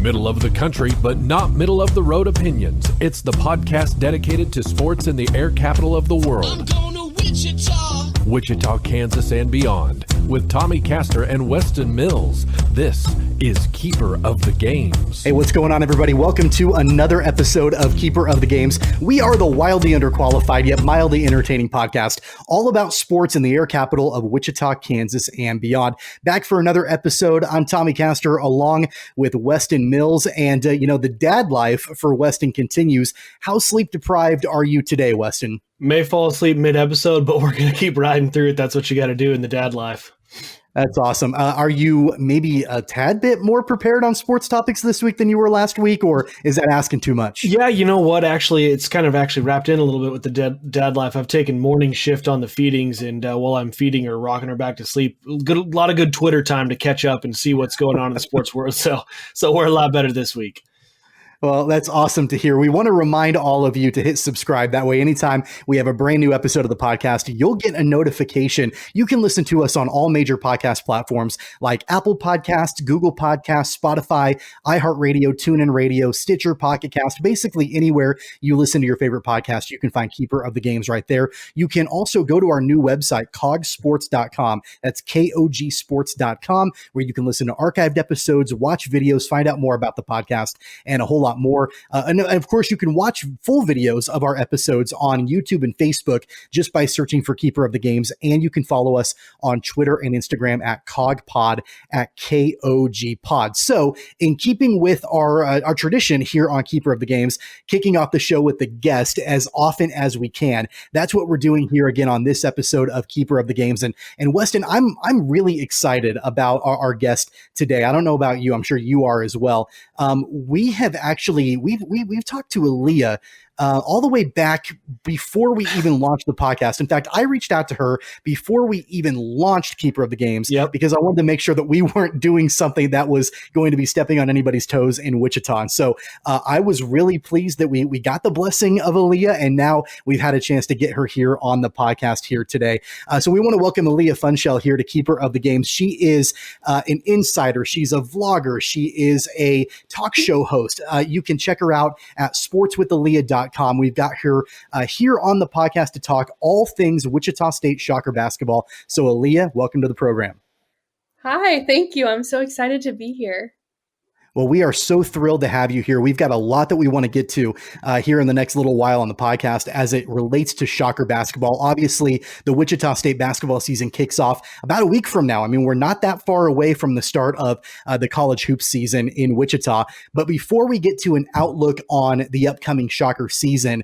Middle of the country, but not middle of the road opinions. It's the podcast dedicated to sports in the air capital of the world. I'm going to Wichita. Wichita, Kansas, and beyond. With Tommy, Castor, and Weston Mills. This is Keeper of the Games. Hey, what's going on, everybody? Welcome to another episode of Keeper of the Games. We are the wildly underqualified yet mildly entertaining podcast, all about sports in the air capital of Wichita, Kansas, and beyond. Back for another episode. I'm Tommy Castor, along with Weston Mills, and the dad life for Weston continues. How sleep deprived are you today, Weston? May fall asleep mid-episode, but we're going to keep riding through it. That's what you got to do in the dad life. That's awesome. Are you maybe a tad bit more prepared on sports topics this week than you were last week, or is that asking too much? Yeah, you know what? Actually, it's kind of wrapped in a little bit with the dad life. I've taken morning shift on the feedings, and while I'm feeding her, rocking her back to sleep, a lot of good Twitter time to catch up and see what's going on in the sports world. So we're a lot better this week. Well, that's awesome to hear. We want to remind all of you to hit subscribe. That way, anytime we have a brand new episode of the podcast, you'll get a notification. You can listen to us on all major podcast platforms like Apple Podcasts, Google Podcasts, Spotify, iHeartRadio, TuneIn Radio, Stitcher, Pocket Cast. Basically, anywhere you listen to your favorite podcast, you can find Keeper of the Games right there. You can also go to our new website, cogsports.com. That's KOGsports.com, where you can listen to archived episodes, watch videos, find out more about the podcast, and a whole lot more. And of course, you can watch full videos of our episodes on YouTube and Facebook just by searching for Keeper of the Games. And you can follow us on Twitter and Instagram at CogPod, at KOGPod. So in keeping with our tradition here on Keeper of the Games, kicking off the show with the guest as often as we can. That's what we're doing here again on this episode of Keeper of the Games. And Weston, I'm really excited about our guest today. I don't know about you. I'm sure you are as well. We have we've talked to Aliyah all the way back before we even launched the podcast. In fact, I reached out to her before we even launched Keeper of the Games because I wanted to make sure that we weren't doing something that was going to be stepping on anybody's toes in Wichita. And so I was really pleased that we got the blessing of Aliyah, and now we've had a chance to get her here on the podcast here today. So we want to welcome Aliyah Funschelle here to Keeper of the Games. She is an insider. She's a vlogger. She is a talk show host. You can check her out at sportswithaliyah.com. We've got her here on the podcast to talk all things Wichita State Shocker basketball. So Aliyah, welcome to the program. Hi, thank you. I'm so excited to be here. Well, we are so thrilled to have you here. We've got a lot that we want to get to here in the next little while on the podcast as it relates to Shocker basketball. Obviously, the Wichita State basketball season kicks off about a week from now. I mean, we're not that far away from the start of the college hoops season in Wichita. But before we get to an outlook on the upcoming Shocker season,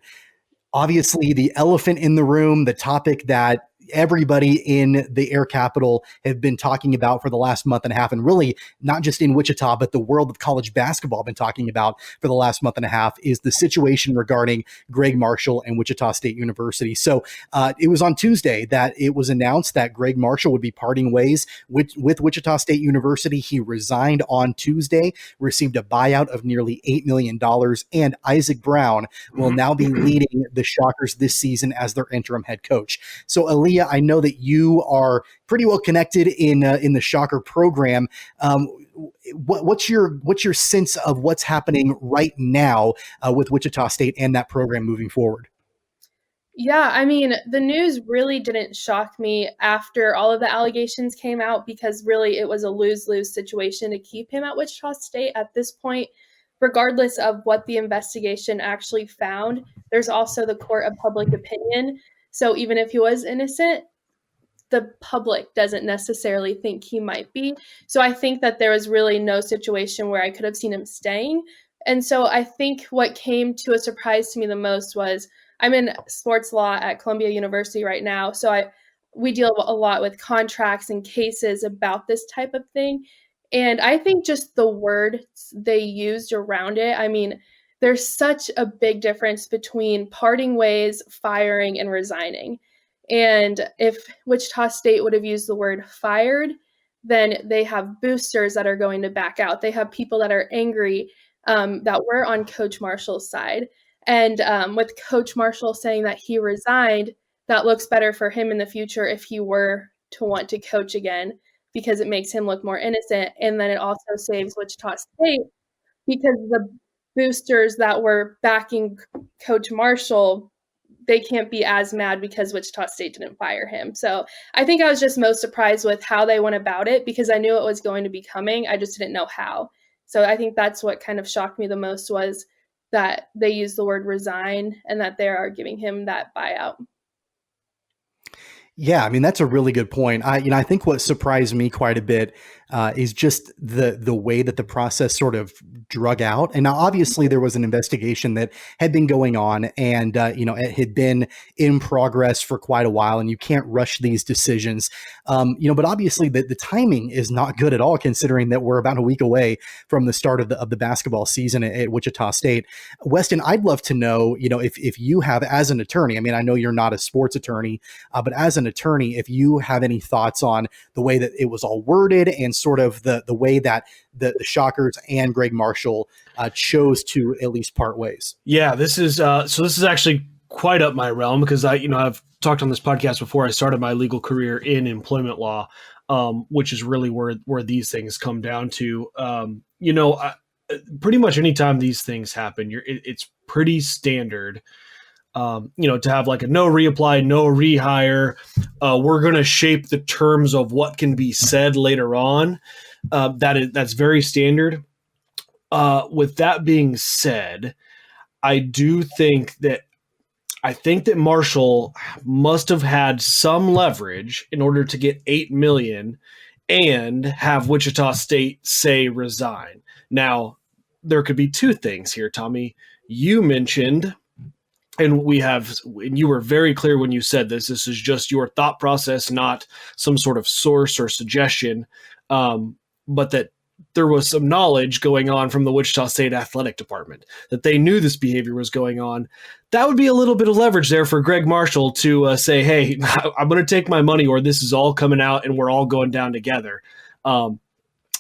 obviously the elephant in the room, the topic that everybody in the air capital have been talking about for the last month and a half, and really not just in Wichita, but the world of college basketball been talking about for the last month and a half, is the situation regarding Gregg Marshall and Wichita State University. So it was on Tuesday that it was announced that Gregg Marshall would be parting ways with Wichita State University. He resigned on Tuesday, received a buyout of nearly $8 million, and Isaac Brown will now be leading the Shockers this season as their interim head coach. So Aliyah, I know that you are pretty well connected in the Shocker program. What's your sense of what's happening right now with Wichita State and that program moving forward? Yeah, I mean, the news really didn't shock me after all of the allegations came out, because really it was a lose-lose situation to keep him at Wichita State at this point. Regardless of what the investigation actually found, there's also the court of public opinion. So even if he was innocent, the public doesn't necessarily think he might be. So I think that there was really no situation where I could have seen him staying. And so I think what came to a surprise to me the most was, I'm in sports law at Columbia University right now. So we deal a lot with contracts and cases about this type of thing. And I think just the words they used around it, I mean, there's such a big difference between parting ways, firing, and resigning. And if Wichita State would have used the word fired, then they have boosters that are going to back out. They have people that are angry that were on Coach Marshall's side. And with Coach Marshall saying that he resigned, that looks better for him in the future if he were to want to coach again, because it makes him look more innocent. And then it also saves Wichita State because the boosters that were backing Coach Marshall, they can't be as mad because Wichita State didn't fire him. So I think I was just most surprised with how they went about it, because I knew it was going to be coming. I just didn't know how. So I think that's what kind of shocked me the most, was that they used the word resign and that they are giving him that buyout. Yeah, I mean, that's a really good point. I think what surprised me quite a bit is just the way that the process sort of drug out. And now, obviously, there was an investigation that had been going on, and it had been in progress for quite a while. And you can't rush these decisions, But obviously, the timing is not good at all, considering that we're about a week away from the start of the basketball season at Wichita State. Weston, I'd love to know, if you have, as an attorney. I mean, I know you're not a sports attorney, but as an attorney, if you have any thoughts on the way that it was all worded and sort of the way that the Shockers and Gregg Marshall chose to at least part ways. Yeah, this is actually quite up my realm, because I've talked on this podcast before. I started my legal career in employment law, which is really where these things come down to. Pretty much anytime these things happen, it's pretty standard. To have like a no reapply, no rehire. We're going to shape the terms of what can be said later on. That's very standard. With that being said, I think that Marshall must have had some leverage in order to get $8 million and have Wichita State say resign. Now, there could be two things here, Tommy. You mentioned, and you were very clear when you said this is just your thought process, not some sort of source or suggestion, but that there was some knowledge going on from the Wichita State athletic department, that they knew this behavior was going on. That would be a little bit of leverage there for Gregg Marshall to say, hey, I'm going to take my money, or this is all coming out and we're all going down together.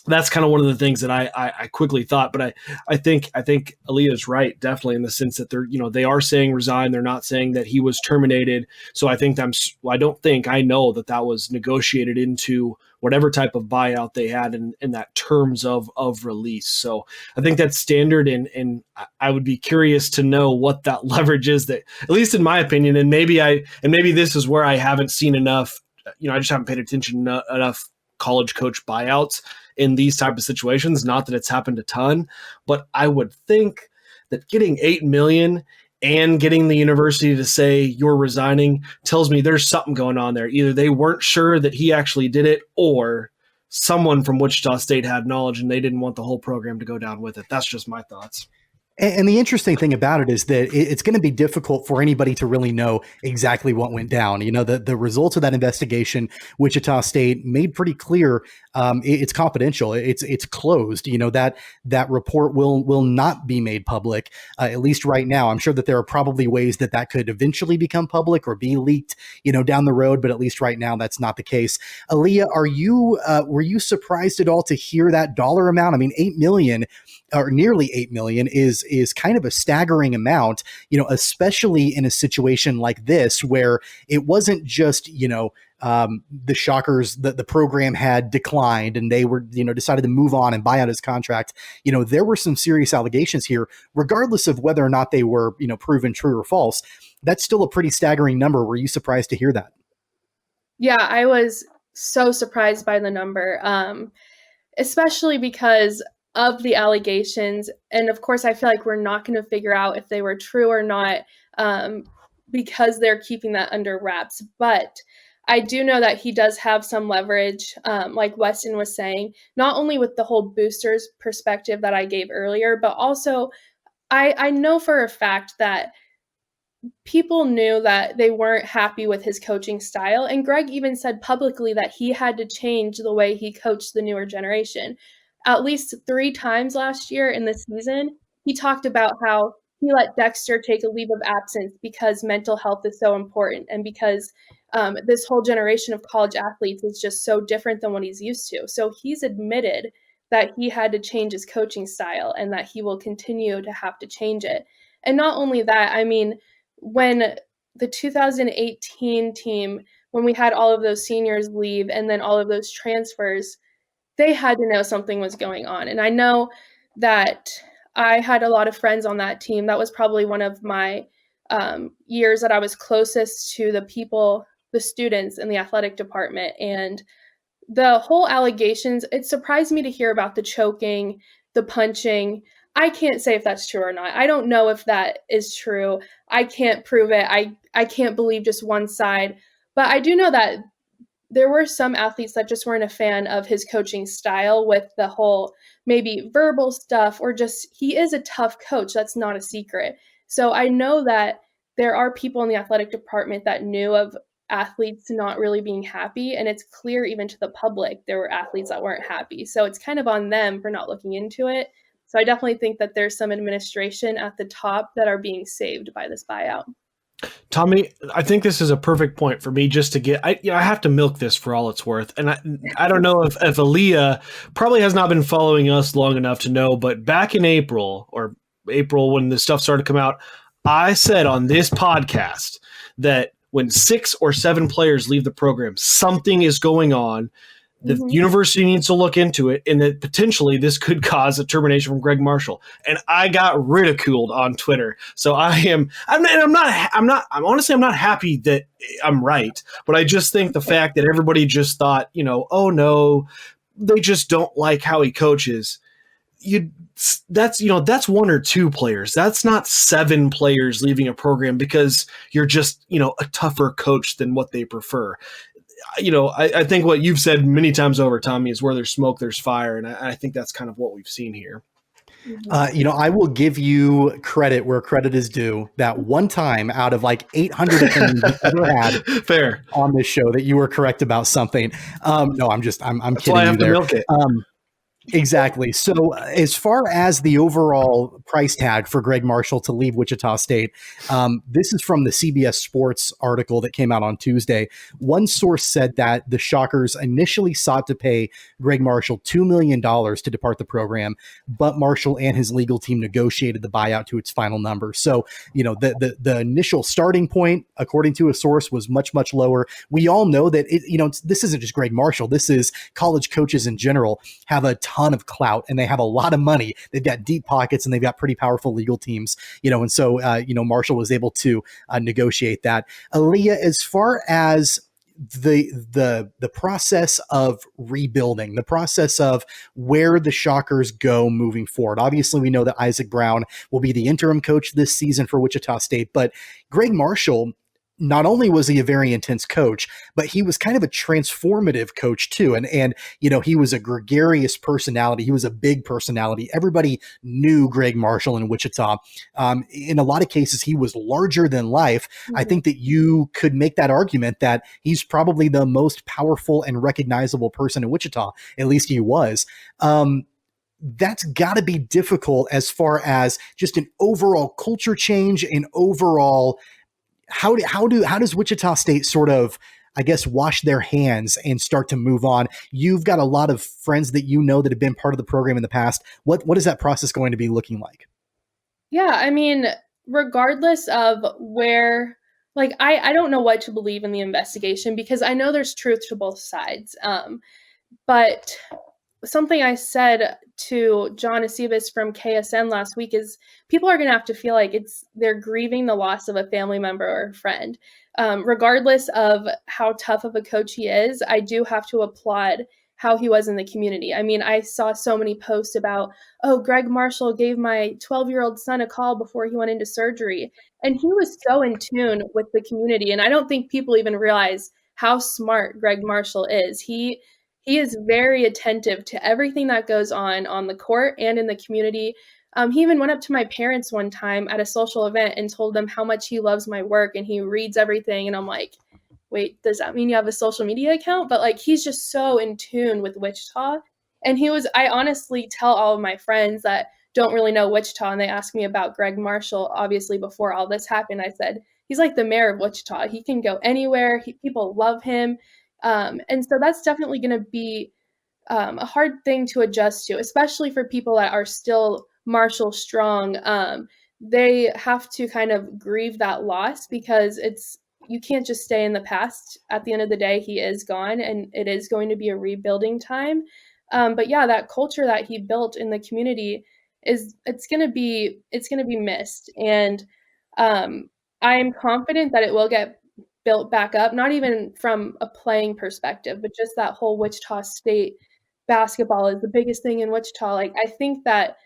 That's kind of one of the things that I quickly thought, but I think Aliyah is right, definitely, in the sense that they are saying resign. They're not saying that he was terminated. So I know that was negotiated into whatever type of buyout they had in that terms of release. So I think that's standard. And I would be curious to know what that leverage is, that, at least in my opinion, and maybe this is where I haven't seen enough, I just haven't paid attention enough college coach buyouts in these type of situations. Not that it's happened a ton, but I would think that getting $8 million and getting the university to say you're resigning tells me there's something going on there. Either they weren't sure that he actually did it, or someone from Wichita State had knowledge and they didn't want the whole program to go down with it. That's just my thoughts. And the interesting thing about it is that it's going to be difficult for anybody to really know exactly what went down. The results of that investigation, Wichita State made pretty clear, it's confidential. It's closed. That report will not be made public, at least right now. I'm sure that there are probably ways that could eventually become public or be leaked, down the road. But at least right now, that's not the case. Aliyah, were you surprised at all to hear that dollar amount? I mean, $8 million. Or nearly $8 million is kind of a staggering amount, especially in a situation like this, where it wasn't just, the Shockers, the program had declined and they were, decided to move on and buy out his contract. There were some serious allegations here, regardless of whether or not they were, proven true or false. That's still a pretty staggering number. Were you surprised to hear that? Yeah, I was so surprised by the number, especially because of the allegations. And of course, I feel like we're not going to figure out if they were true or not, because they're keeping that under wraps. But I do know that he does have some leverage, like Weston was saying, not only with the whole boosters perspective that I gave earlier, but also I know for a fact that people knew that they weren't happy with his coaching style. And Gregg even said publicly that he had to change the way he coached the newer generation. At least 3 times last year in the season, he talked about how he let Dexter take a leave of absence because mental health is so important, and because this whole generation of college athletes is just so different than what he's used to. So he's admitted that he had to change his coaching style and that he will continue to have to change it. And not only that, I mean, when the 2018 team, when we had all of those seniors leave and then all of those transfers, they had to know something was going on. And I know that I had a lot of friends on that team. That was probably one of my years that I was closest to the people, the students in the athletic department. And the whole allegations, it surprised me to hear about the choking, the punching. I can't say if that's true or not. I don't know if that is true. I can't prove it. I can't believe just one side. But I do know that there were some athletes that just weren't a fan of his coaching style with the whole maybe verbal stuff, or just he is a tough coach. That's not a secret. So I know that there are people in the athletic department that knew of athletes not really being happy. And it's clear even to the public, there were athletes that weren't happy. So it's kind of on them for not looking into it. So I definitely think that there's some administration at the top that are being saved by this buyout. Tommy, I think this is a perfect point for me just to get, I have to milk this for all it's worth. And I don't know if Aliyah probably has not been following us long enough to know, but back in April when the stuff started to come out, I said on this podcast that when 6 or 7 players leave the program, something is going on. The university needs to look into it, and that potentially this could cause a termination from Gregg Marshall. And I got ridiculed on Twitter. So I'm honestly not happy that I'm right, but I just think the fact that everybody just thought, oh no, they just don't like how he coaches. That's 1 or 2 players. That's not 7 players leaving a program because you're just, a tougher coach than what they prefer. I think what you've said many times over, Tommy, is where there's smoke, there's fire. And I think that's kind of what we've seen here. I will give you credit where credit is due. That one time out of like 800 opinions you've ever had fair on this show that you were correct about something. No, I'm kidding why I have you there. to milk it. Exactly. So as far as the overall price tag for Gregg Marshall to leave Wichita State, this is from the CBS Sports article that came out on Tuesday. One source said that the Shockers initially sought to pay Gregg Marshall $2 million to depart the program, but Marshall and his legal team negotiated the buyout to its final number. So, the initial starting point, according to a source, was much, much lower. We all know that this isn't just Gregg Marshall. This is college coaches in general have a ton of clout and they have a lot of money. They've got deep pockets and they've got pretty powerful legal teams, and so Marshall was able to negotiate that. Aliyah, as far as the process of rebuilding, the process of where the Shockers go moving forward. Obviously, we know that Isaac Brown will be the interim coach this season for Wichita State, but Gregg Marshall, not only was he a very intense coach, but he was kind of a transformative coach too. And he was a gregarious personality. He was a big personality. Everybody knew Gregg Marshall in Wichita. In a lot of cases, he was larger than life. I think that you could make that argument that he's probably the most powerful and recognizable person in Wichita. At least he was. That's got to be difficult as far as just an overall culture change and overall how does Wichita State sort of, I guess, wash their hands and start to move on? You've got a lot of friends that that have been part of the program in the past. What is that process going to be looking like? Yeah, I mean, regardless of where, I don't know what to believe in the investigation because I know there's truth to both sides. But something I said to John Acebis from KSN last week is people are going to have to feel like they're grieving the loss of a family member or a friend. Regardless of how tough of a coach he is, I do have to applaud how he was in the community. I mean, I saw so many posts about, Gregg Marshall gave my 12-year-old son a call before he went into surgery. And he was so in tune with the community. And I don't think people even realize how smart Gregg Marshall is. He is very attentive to everything that goes on the court and in the community. He even went up to my parents one time at a social event and told them how much he loves my work and he reads everything. And I'm like, wait, does that mean you have a social media account? But he's just so in tune with Wichita. And I honestly tell all of my friends that don't really know Wichita and they ask me about Gregg Marshall, obviously before all this happened, I said, he's like the mayor of Wichita. He can go anywhere. People love him. And so that's definitely going to be a hard thing to adjust to, especially for people that are still Marshall strong. They have to kind of grieve that loss because you can't just stay in the past. At the end of the day, he is gone and it is going to be a rebuilding time. But yeah, that culture that he built in the community it's going to be missed. And I am confident that it will get built back up, not even from a playing perspective, but just that whole Wichita State basketball is the biggest thing in Wichita. Like, I think that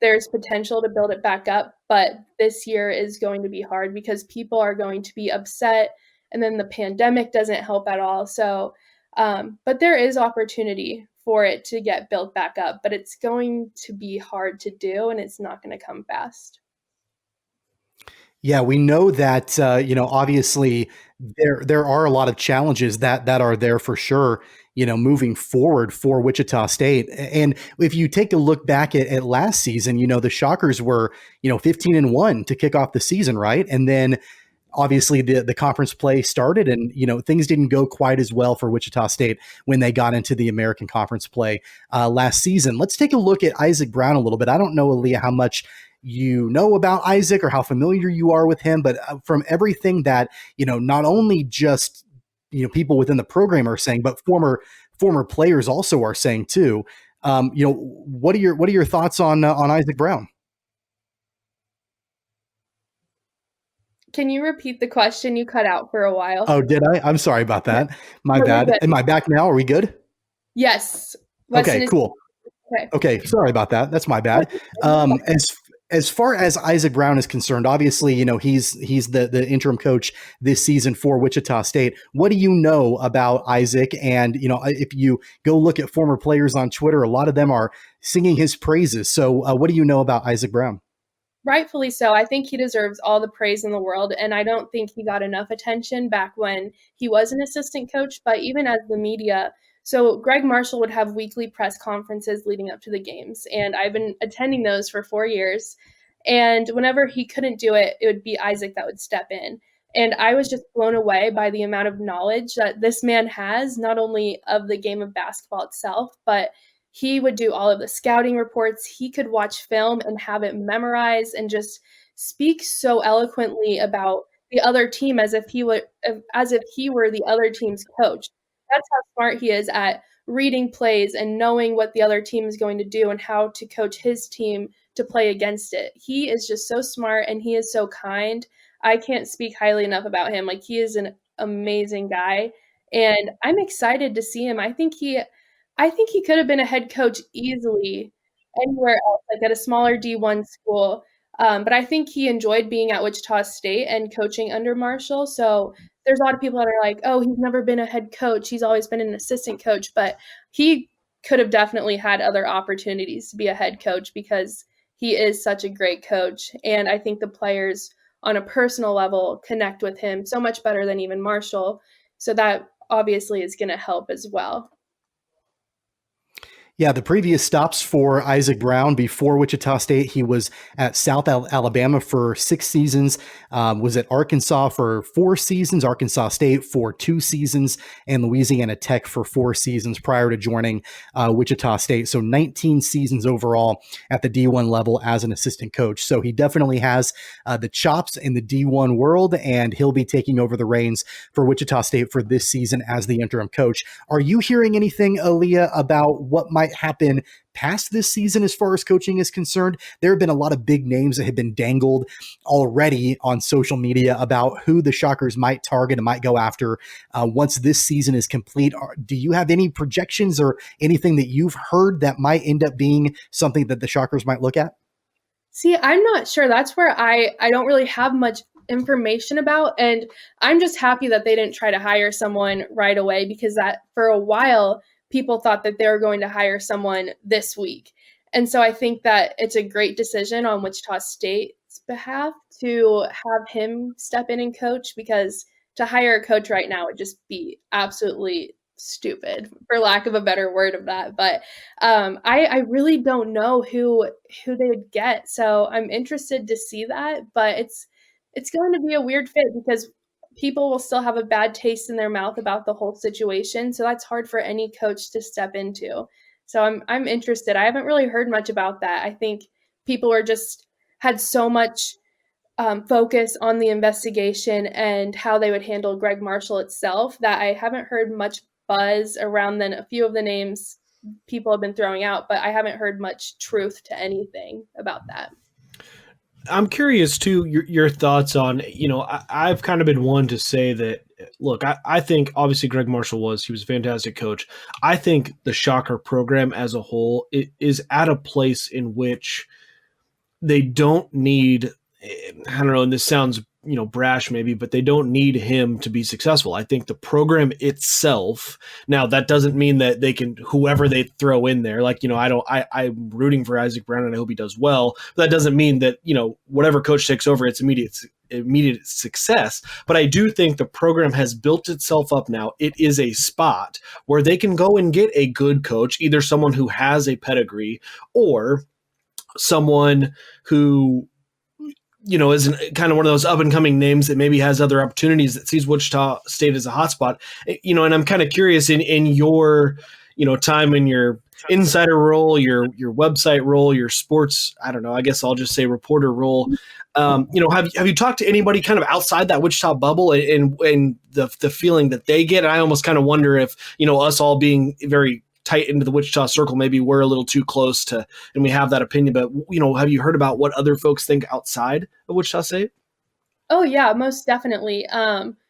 there's potential to build it back up, but this year is going to be hard because people are going to be upset, and then the pandemic doesn't help at all. So, but there is opportunity for it to get built back up, but it's going to be hard to do, and it's not going to come fast. Yeah, we know that, obviously there are a lot of challenges that are there for sure, moving forward for Wichita State. And if you take a look back at last season, the Shockers were, 15-1 to kick off the season, right? And then obviously the conference play started, and, things didn't go quite as well for Wichita State when they got into the American Conference play last season. Let's take a look at Isaac Brown a little bit. I don't know, Aliyah, how much you know about Isaac or how familiar you are with him, but from everything that, not only just, people within the program are saying, but former players also are saying too. What are your thoughts on Isaac Brown? Can you repeat the question? You cut out for a while. Oh, did I? I'm sorry about that. My bad. Am I back now? Are we good? Yes. Okay, cool. Okay. Sorry about that. That's my bad. As far as Isaac Brown is concerned, obviously, he's the interim coach this season for Wichita State. What do you know about Isaac? And, if you go look at former players on Twitter, a lot of them are singing his praises. So what do you know about Isaac Brown? Rightfully so. I think he deserves all the praise in the world, and I don't think he got enough attention back when he was an assistant coach, but even as the media. So Gregg Marshall would have weekly press conferences leading up to the games, and I've been attending those for 4 years. And whenever he couldn't do it, it would be Isaac that would step in. And I was just blown away by the amount of knowledge that this man has, not only of the game of basketball itself, but he would do all of the scouting reports. He could watch film and have it memorized and just speak so eloquently about the other team as if he were the other team's coach. That's how smart he is at reading plays and knowing what the other team is going to do and how to coach his team to play against it. He is just so smart, and he is so kind. I can't speak highly enough about him. Like, he is an amazing guy, and I'm excited to see him. I think he could have been a head coach easily anywhere else, like at a smaller D1 school. But I think he enjoyed being at Wichita State and coaching under Marshall. So there's a lot of people that are like, oh, he's never been a head coach. He's always been an assistant coach. But he could have definitely had other opportunities to be a head coach because he is such a great coach. And I think the players on a personal level connect with him so much better than even Marshall. So that obviously is going to help as well. Yeah, the previous stops for Isaac Brown before Wichita State, he was at South Alabama for 6 seasons, was at Arkansas for 4 seasons, Arkansas State for 2 seasons, and Louisiana Tech for 4 seasons prior to joining Wichita State. So 19 seasons overall at the D1 level as an assistant coach. So he definitely has the chops in the D1 world, and he'll be taking over the reins for Wichita State for this season as the interim coach. Are you hearing anything, Aliyah, about what might happen past this season as far as coaching is concerned? There have been a lot of big names that have been dangled already on social media about who the Shockers might target and might go after once this season is complete. Do you have any projections or anything that you've heard that might end up being something that the Shockers might look at? See, I'm not sure. That's where I don't really have much information about. And I'm just happy that they didn't try to hire someone right away, because that for a while, people thought that they were going to hire someone this week. And so I think that it's a great decision on Wichita State's behalf to have him step in and coach, because to hire a coach right now would just be absolutely stupid, for lack of a better word of that. But I really don't know who they would get. So I'm interested to see that, but it's going to be a weird fit because people will still have a bad taste in their mouth about the whole situation. So that's hard for any coach to step into. So I'm interested. I haven't really heard much about that. I think people had so much focus on the investigation and how they would handle Gregg Marshall itself that I haven't heard much buzz around then a few of the names people have been throwing out, but I haven't heard much truth to anything about that. I'm curious too, your thoughts on, I've kind of been one to say that, look, I think obviously Gregg Marshall he was a fantastic coach. I think the Shocker program as a whole is at a place in which they don't need, I don't know, and this sounds, brash maybe, but they don't need him to be successful. I think the program itself, now that doesn't mean that they can, whoever they throw in there, like, I'm rooting for Isaac Brown and I hope he does well. But that doesn't mean that, whatever coach takes over, it's immediate success. But I do think the program has built itself up now. It is a spot where they can go and get a good coach, either someone who has a pedigree or someone who, is kind of one of those up and coming names that maybe has other opportunities, that sees Wichita State as a hotspot. And I'm kind of curious in your, time in your insider role, your website role, your sports, I don't know, I guess I'll just say reporter role. Have you talked to anybody kind of outside that Wichita bubble and the feeling that they get? I almost kind of wonder if, us all being very tight into the Wichita circle, maybe we're a little too close to, and we have that opinion, but have you heard about what other folks think outside of Wichita State? Oh yeah, most definitely.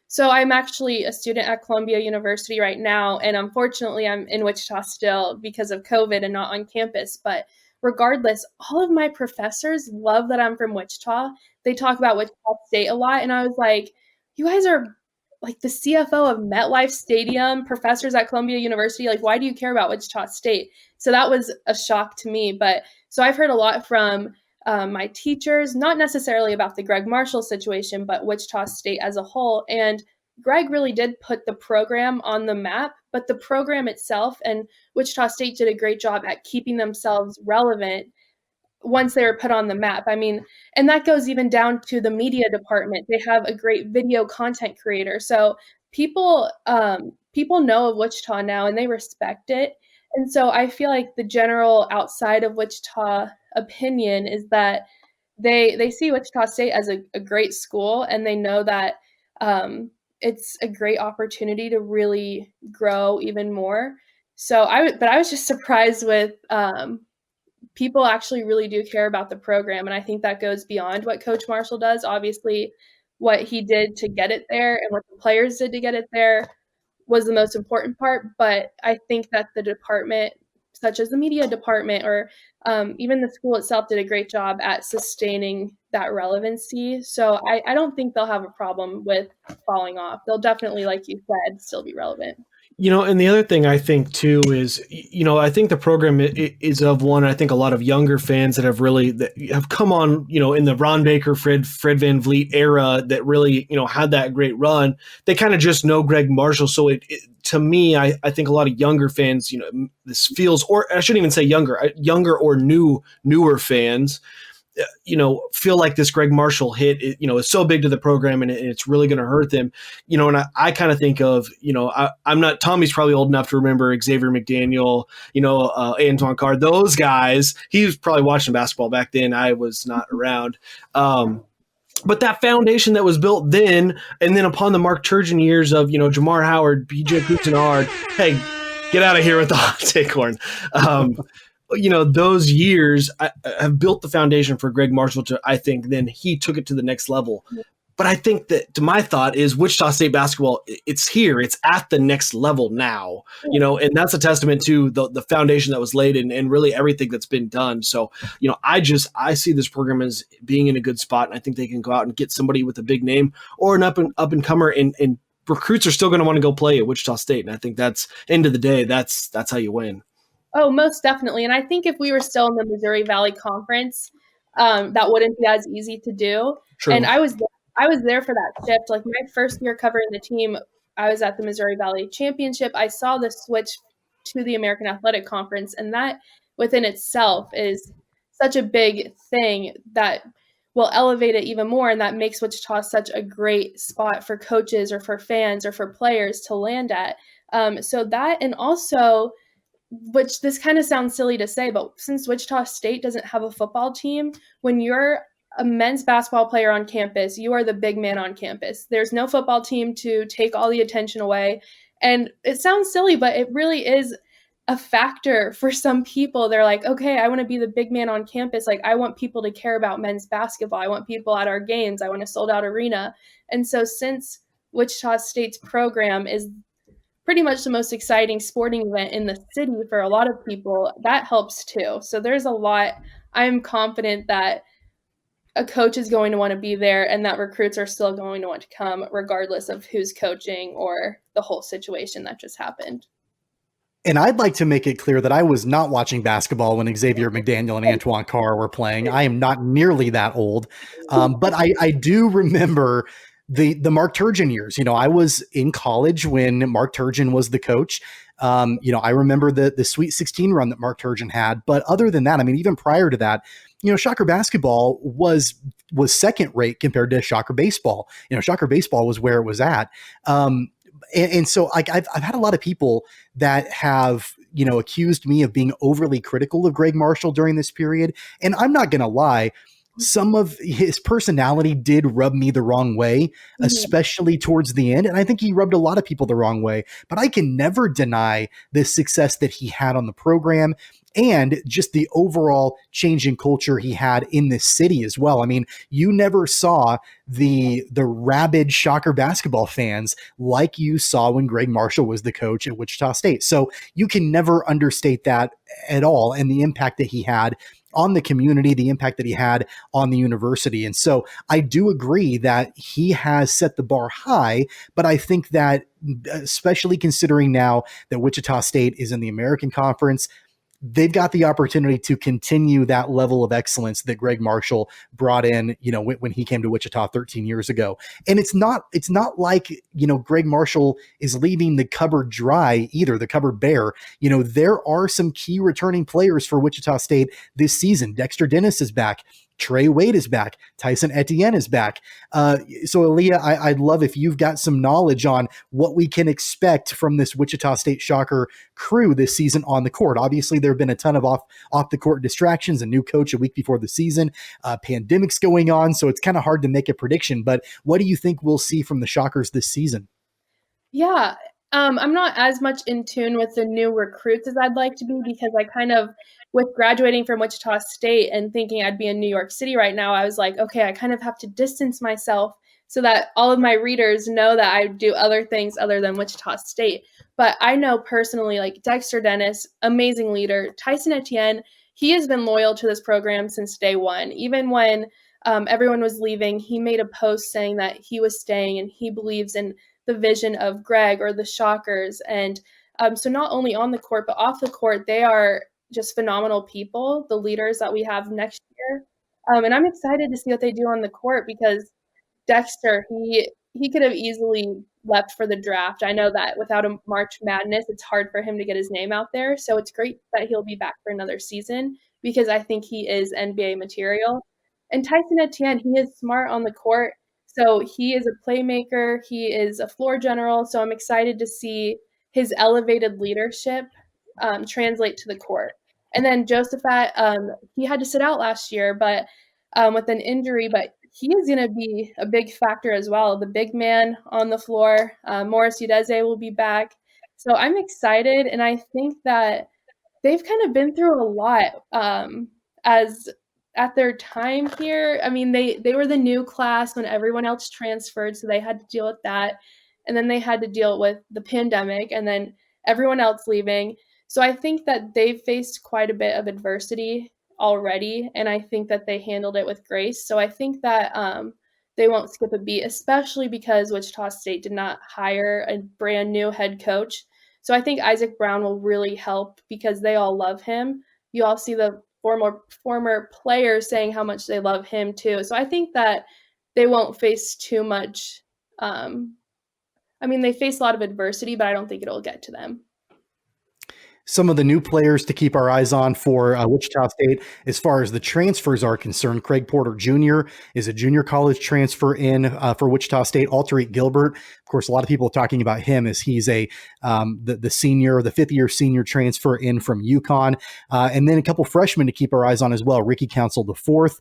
So I'm actually a student at Columbia University right now, and unfortunately I'm in Wichita still because of COVID and not on campus. But regardless, all of my professors love that I'm from Wichita. They talk about Wichita State a lot, and I was like, you guys are like the CFO of MetLife Stadium, professors at Columbia University. Like, why do you care about Wichita State? So that was a shock to me. But so I've heard a lot from my teachers, not necessarily about the Gregg Marshall situation, but Wichita State as a whole. And Gregg really did put the program on the map, but the program itself and Wichita State did a great job at keeping themselves relevant once they were put on the map. I mean, and that goes even down to the media department. They have a great video content creator. So people know of Wichita now and they respect it. And so I feel like the general outside of Wichita opinion is that they see Wichita State as a great school, and they know that it's a great opportunity to really grow even more. So I was just surprised with people actually really do care about the program. And I think that goes beyond what Coach Marshall does. Obviously, what he did to get it there and what the players did to get it there was the most important part. But I think that the department, such as the media department or even the school itself, did a great job at sustaining that relevancy. So I don't think they'll have a problem with falling off. They'll definitely, like you said, still be relevant. And the other thing I think too is, I think the program is of one, I think a lot of younger fans that have come on, in the Ron Baker, Fred Van Vliet era that really, had that great run. They kind of just know Gregg Marshall. So to me, I think a lot of younger fans, this feels, or I shouldn't even say younger or newer fans, feel like this Gregg Marshall hit, is so big to the program and it's really going to hurt them, and I kind of think of, I'm not, Tommy's probably old enough to remember Xavier McDaniel, Antoine Carr, those guys. He was probably watching basketball back then. I was not around. But that foundation that was built then, and then upon the Mark Turgeon years of, Jamar Howard, BJ Coutinard, hey, get out of here with the hot take horn. Those years have built the foundation for Gregg Marshall to, I think, then he took it to the next level. But I think that, to my thought, is Wichita State basketball, it's here. It's at the next level now, and that's a testament to the foundation that was laid and really everything that's been done. So, I see this program as being in a good spot, and I think they can go out and get somebody with a big name or an up and comer, and recruits are still going to want to go play at Wichita State. And I think that's, end of the day, that's how you win. Oh, most definitely. And I think if we were still in the Missouri Valley Conference, that wouldn't be as easy to do. True. And I was there for that shift. Like my first year covering the team, I was at the Missouri Valley Championship. I saw the switch to the American Athletic Conference, and that within itself is such a big thing that will elevate it even more, and that makes Wichita such a great spot for coaches or for fans or for players to land at. So that, and also, which this kind of sounds silly to say, but since Wichita State doesn't have a football team, when you're a men's basketball player on campus, you are the big man on campus. There's no football team to take all the attention away. And it sounds silly, but it really is a factor for some people. They're like, okay, I want to be the big man on campus. Like, I want people to care about men's basketball. I want people at our games. I want a sold out arena. And so since Wichita State's program is pretty much the most exciting sporting event in the city for a lot of people, that helps too. So there's a lot. I'm confident that a coach is going to want to be there and that recruits are still going to want to come regardless of who's coaching or the whole situation that just happened. And I'd like to make it clear that I was not watching basketball when Xavier McDaniel and Antoine Carr were playing. I am not nearly that old. But I do remember the Mark Turgeon years. I was in college when Mark Turgeon was the coach. I remember the Sweet 16 run that Mark Turgeon had. But other than that, I mean, even prior to that, Shocker basketball was second rate compared to Shocker baseball. Shocker baseball was where it was at. And so I've had a lot of people that have, accused me of being overly critical of Gregg Marshall during this period. And I'm not going to lie. Some of his personality did rub me the wrong way, especially towards the end. And I think he rubbed a lot of people the wrong way, but I can never deny the success that he had on the program and just the overall change in culture he had in this city as well. I mean, you never saw the rabid Shocker basketball fans like you saw when Gregg Marshall was the coach at Wichita State. So you can never understate that at all, and the impact that he had on the community, the impact that he had on the university. And so I do agree that he has set the bar high, but I think that especially considering now that Wichita State is in the American Conference, they've got the opportunity to continue that level of excellence that Gregg Marshall brought in, when he came to Wichita 13 years ago. And it's not like, Gregg Marshall is leaving the cupboard dry either, the cupboard bare. There are some key returning players for Wichita State this season. Dexter Dennis is back. Trey Wade is back. Tyson Etienne is back. So Aliyah, I'd love if you've got some knowledge on what we can expect from this Wichita State Shocker crew this season on the court. Obviously, there have been a ton of off the court distractions, a new coach a week before the season, pandemics going on. So it's kind of hard to make a prediction, but what do you think we'll see from the Shockers this season? Yeah. I'm not as much in tune with the new recruits as I'd like to be because I kind of, with graduating from Wichita State and thinking I'd be in New York City right now, I was like, okay, I kind of have to distance myself so that all of my readers know that I do other things other than Wichita State. But I know personally, like Dexter Dennis, amazing leader. Tyson Etienne, he has been loyal to this program since day one. Even when everyone was leaving, he made a post saying that he was staying and he believes in the vision of Gregg or the Shockers. And so not only on the court, but off the court, they are just phenomenal people, the leaders that we have next year. And I'm excited to see what they do on the court because Dexter, he could have easily left for the draft. I know that without a March Madness, it's hard for him to get his name out there. So it's great that he'll be back for another season because I think he is NBA material. And Tyson Etienne, he is smart on the court. So he is a playmaker. He is a floor general. So I'm excited to see his elevated leadership translate to the court. And then Josephat, he had to sit out last year, but with an injury, but he is going to be a big factor as well. The big man on the floor, Morris Udeze will be back. So I'm excited. And I think that they've kind of been through a lot as at their time here. I mean, they were the new class when everyone else transferred, so they had to deal with that. And then they had to deal with the pandemic and then everyone else leaving. So I think that they've faced quite a bit of adversity already, and I think that they handled it with grace. So I think that they won't skip a beat, especially because Wichita State did not hire a brand new head coach. So I think Isaac Brown will really help because they all love him. You all see the former players saying how much they love him too. So I think that they won't face too much. They face a lot of adversity, but I don't think it'll get to them. Some of the new players to keep our eyes on for Wichita State, as far as the transfers are concerned, Craig Porter Jr. is a junior college transfer in for Wichita State. Alterete Gilbert, of course, a lot of people talking about him as he's the senior, the 5th-year senior transfer in from UConn. And then a couple freshmen to keep our eyes on as well. Ricky Council IV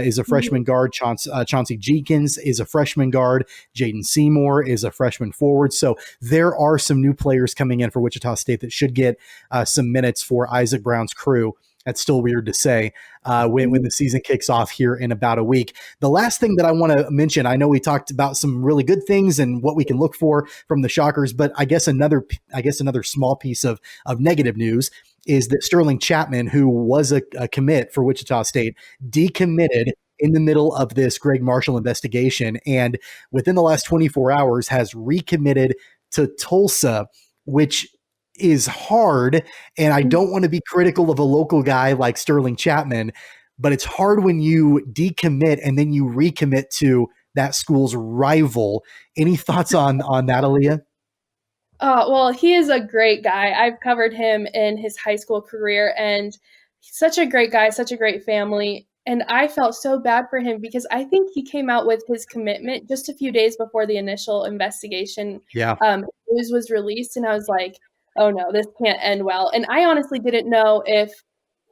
is a freshman guard. Chauncey Jenkins is a freshman guard. Jaden Seymour is a freshman forward. So there are some new players coming in for Wichita State that should get some minutes for Isaac Brown's crew. That's still weird to say when the season kicks off here in about a week. The last thing that I want to mention, I know we talked about some really good things and what we can look for from the Shockers, but I guess another small piece of negative news is that Sterling Chapman, who was a commit for Wichita State, decommitted in the middle of this Gregg Marshall investigation, and within the last 24 hours has recommitted to Tulsa, which is hard. And I don't want to be critical of a local guy like Sterling Chapman, but it's hard when you decommit and then you recommit to that school's rival. Any thoughts on that, Aliyah? Well, he is a great guy. I've covered him in his high school career, and he's such a great guy, such a great family. And I felt so bad for him because I think he came out with his commitment just a few days before the initial investigation news was released. And I was like, oh no, this can't end well. And I honestly didn't know if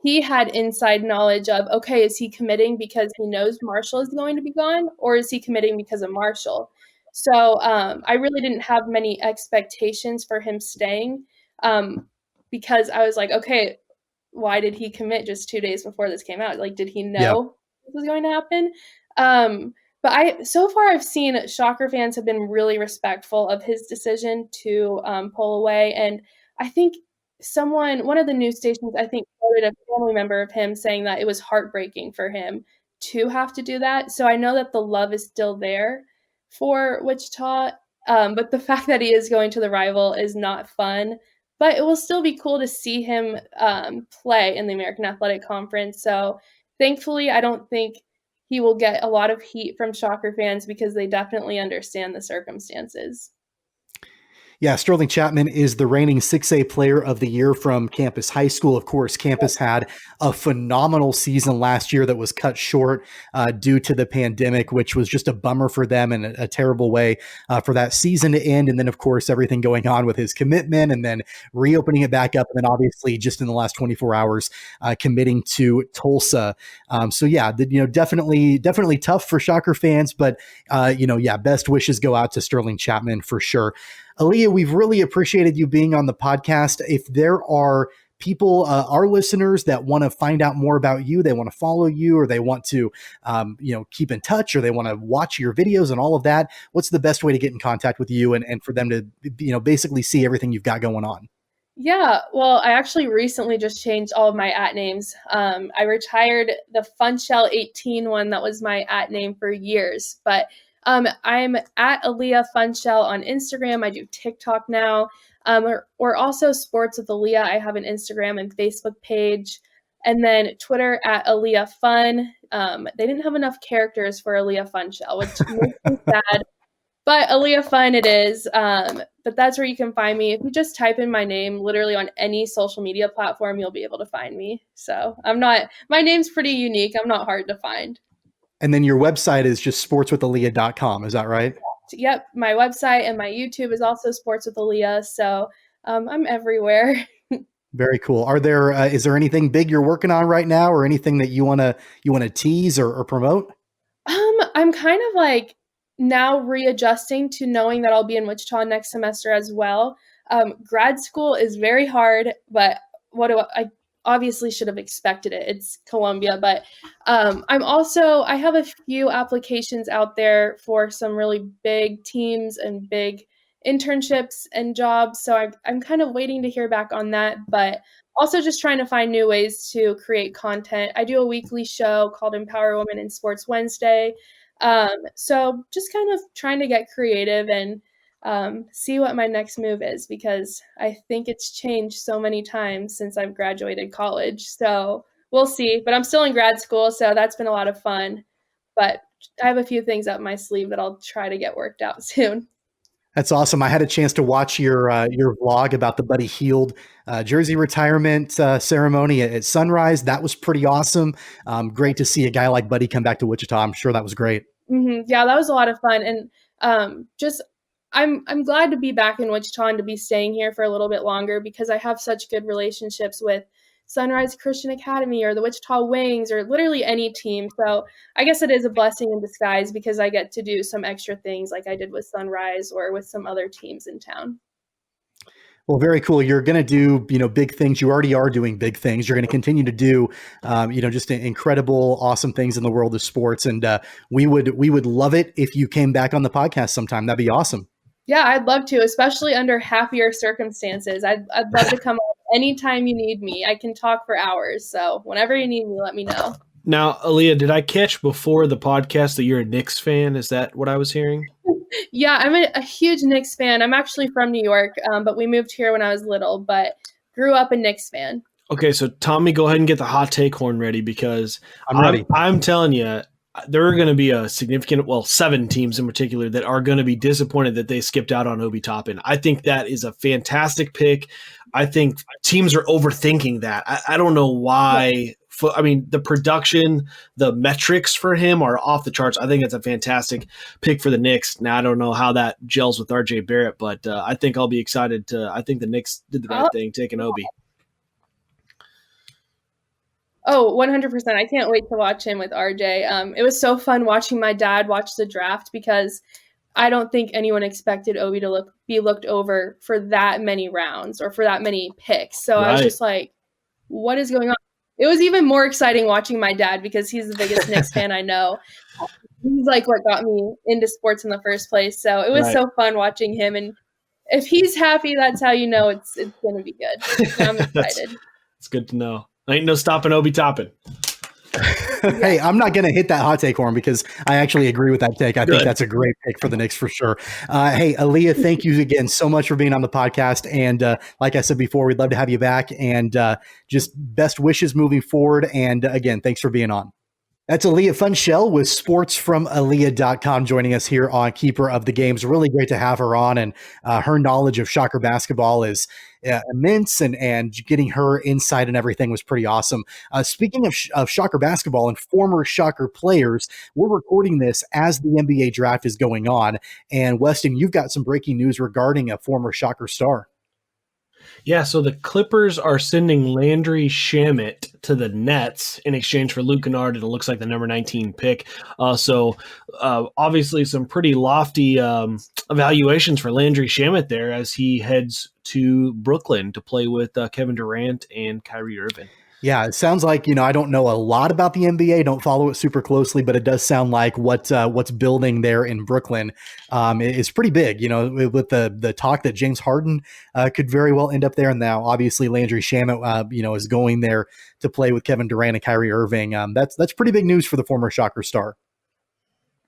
he had inside knowledge of, okay, is he committing because he knows Marshall is going to be gone, or is he committing because of Marshall? So I really didn't have many expectations for him staying because I was like, okay, why did he commit just 2 days before this came out? Like, did he know this was going to happen? But so far I've seen Shocker fans have been really respectful of his decision to pull away. And I think one of the news stations, I think, quoted a family member of him saying that it was heartbreaking for him to have to do that. So I know that the love is still there for Wichita, but the fact that he is going to the rival is not fun. But it will still be cool to see him play in the American Athletic Conference. So thankfully, I don't think he will get a lot of heat from Shocker fans because they definitely understand the circumstances. Yeah, Sterling Chapman is the reigning 6A Player of the Year from Campus High School. Of course, Campus had a phenomenal season last year that was cut short due to the pandemic, which was just a bummer for them and a terrible way for that season to end. And then, of course, everything going on with his commitment and then reopening it back up. And then obviously just in the last 24 hours, committing to Tulsa. So yeah, definitely tough for Shocker fans, but best wishes go out to Sterling Chapman for sure. Aliyah, we've really appreciated you being on the podcast. If there are people, our listeners, that want to find out more about you, they want to follow you, or they want to, keep in touch, or they want to watch your videos and all of that, what's the best way to get in contact with you and for them to, basically see everything you've got going on? Yeah, well, I actually recently just changed all of my @names. I retired the Funschelle 18 one that was my @name for years, but I'm at Aliyah Funschelle on Instagram. I do TikTok now. We're also Sports with Aliyah. I have an Instagram and Facebook page. And then Twitter at Aliyah Fun. They didn't have enough characters for Aliyah Funschelle, which makes me sad. But Aliyah Fun it is. But that's where you can find me. If you just type in my name, literally on any social media platform, you'll be able to find me. So my name's pretty unique. I'm not hard to find. And then your website is just sportswithaliyah.com. Is that right? Yep. My website and my YouTube is also Sports with Aliyah. So I'm everywhere. Very cool. Is there anything big you're working on right now, or anything that you want to tease or promote? I'm kind of like now readjusting to knowing that I'll be in Wichita next semester as well. Grad school is very hard, but I obviously should have expected it. It's Columbia, but I have a few applications out there for some really big teams and big internships and jobs. So I'm kind of waiting to hear back on that, but also just trying to find new ways to create content. I do a weekly show called Empower Women in Sports Wednesday. So just kind of trying to get creative and see what my next move is, because I think it's changed so many times since I've graduated college. So we'll see, but I'm still in grad school, so that's been a lot of fun. But I have a few things up my sleeve that I'll try to get worked out soon. That's awesome. I had a chance to watch your vlog about the Buddy Hield jersey retirement ceremony at Sunrise. That was pretty awesome. Great to see a guy like Buddy come back to Wichita. I'm sure that was great. Mm-hmm. Yeah, that was a lot of fun. And just I'm glad to be back in Wichita and to be staying here for a little bit longer because I have such good relationships with Sunrise Christian Academy or the Wichita Wings or literally any team. So I guess it is a blessing in disguise because I get to do some extra things like I did with Sunrise or with some other teams in town. Well, very cool. You're going to do, big things. You already are doing big things. You're going to continue to do, just incredible, awesome things in the world of sports. And we would love it if you came back on the podcast sometime. That'd be awesome. Yeah, I'd love to, especially under happier circumstances. I'd love to come on anytime you need me. I can talk for hours. So whenever you need me, let me know. Now, Aliyah, did I catch before the podcast that you're a Knicks fan? Is that what I was hearing? Yeah, I'm a huge Knicks fan. I'm actually from New York, but we moved here when I was little, but grew up a Knicks fan. Okay, so Tommy, go ahead and get the hot take horn ready because I'm ready. I'm telling you, there are going to be a significant, 7 teams in particular that are going to be disappointed that they skipped out on Obi Toppin. I think that is a fantastic pick. I think teams are overthinking that. I don't know why. The production, the metrics for him are off the charts. I think it's a fantastic pick for the Knicks. Now, I don't know how that gels with RJ Barrett, but I think I'll be excited I think the Knicks did the right thing, taking Obi. Oh, 100%. I can't wait to watch him with RJ. It was so fun watching my dad watch the draft because I don't think anyone expected Obi to be looked over for that many rounds or for that many picks. So I was just like, what is going on? It was even more exciting watching my dad because he's the biggest Knicks fan I know. He's like what got me into sports in the first place. So it was so fun watching him. And if he's happy, that's how you know it's going to be good. So I'm excited. It's good to know. Ain't no stopping Obi Toppin. Hey, I'm not going to hit that hot take horn because I actually agree with that take. I think that's a great pick for the Knicks for sure. Hey, Aliyah, thank you again so much for being on the podcast. And like I said before, we'd love to have you back and just best wishes moving forward. And again, thanks for being on. That's Aliyah Funschelle with sportsfromaliyah.com joining us here on Keeper of the Games. Really great to have her on, and her knowledge of Shocker basketball is immense, and getting her insight and everything was pretty awesome. Speaking of Shocker basketball and former Shocker players, we're recording this as the NBA draft is going on. And Weston, you've got some breaking news regarding a former Shocker star. Yeah, so the Clippers are sending Landry Shamet to the Nets in exchange for Luke Kennard, and it looks like the number 19 pick. So obviously some pretty lofty evaluations for Landry Shamet there as he heads to Brooklyn to play with Kevin Durant and Kyrie Irving. Yeah, it sounds like, I don't know a lot about the NBA, don't follow it super closely, but it does sound like what's building there in Brooklyn is pretty big, with the talk that James Harden could very well end up there. And now obviously Landry Shamet, is going there to play with Kevin Durant and Kyrie Irving. That's pretty big news for the former Shocker star.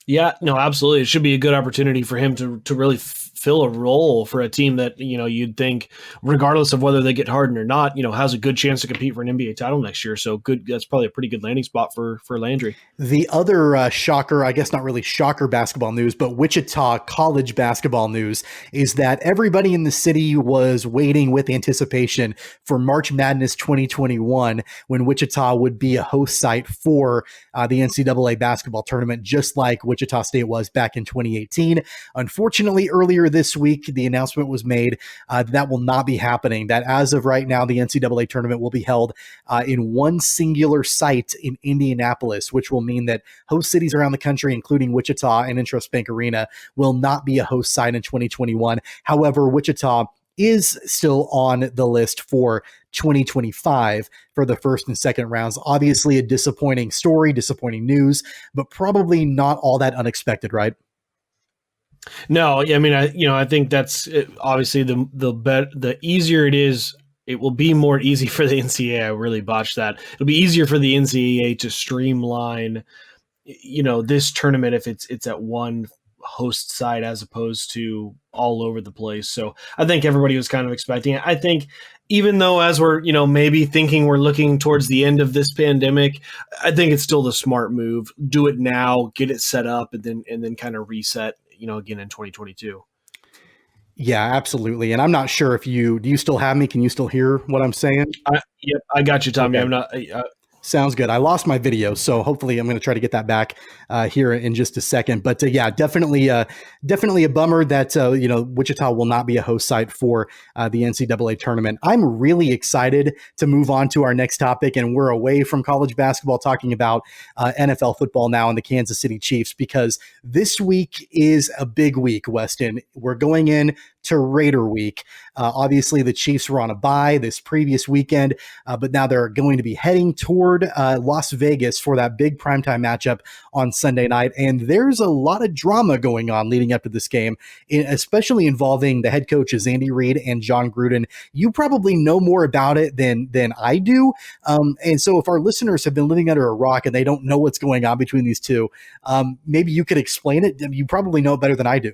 Yeah, no, absolutely. It should be a good opportunity for him to really fill a role for a team that, you'd think, regardless of whether they get Harden or not, has a good chance to compete for an NBA title next year. So good. That's probably a pretty good landing spot for Landry. The other shocker, I guess not really Shocker basketball news, but Wichita college basketball news is that everybody in the city was waiting with anticipation for March Madness 2021 when Wichita would be a host site for the NCAA basketball tournament, just like Wichita State was back in 2018. Unfortunately, earlier this week, the announcement was made that will not be happening, that as of right now, the NCAA tournament will be held in one singular site in Indianapolis, which will mean that host cities around the country, including Wichita and Intrust Bank Arena, will not be a host site in 2021. However, Wichita is still on the list for 2025 for the first and second rounds. Obviously a disappointing story, disappointing news, but probably not all that unexpected, right? No, I mean, I think that's obviously the easier it is, it will be more easy for the NCAA. I really botched that. It'll be easier for the NCAA to streamline, this tournament if it's at one host site as opposed to all over the place. So I think everybody was kind of expecting it. I think even though as we're, maybe thinking we're looking towards the end of this pandemic, I think it's still the smart move. Do it now, get it set up, and then kind of reset, again in 2022. Yeah, absolutely. And I'm not sure if do you still have me? Can you still hear what I'm saying? Yep, I got you, Tommy. Okay. I'm not. Sounds good. I lost my video, so hopefully I'm going to try to get that back here in just a second. But yeah, definitely a bummer that Wichita will not be a host site for the NCAA tournament. I'm really excited to move on to our next topic, and we're away from college basketball, talking about NFL football now and the Kansas City Chiefs, because this week is a big week, Weston. We're going in to Raider week. Obviously, the Chiefs were on a bye this previous weekend, but now they're going to be heading toward Las Vegas for that big primetime matchup on Sunday night. And there's a lot of drama going on leading up to this game, especially involving the head coaches, Andy Reid and John Gruden. You probably know more about it than I do. And so if our listeners have been living under a rock and they don't know what's going on between these two, maybe you could explain it. You probably know it better than I do.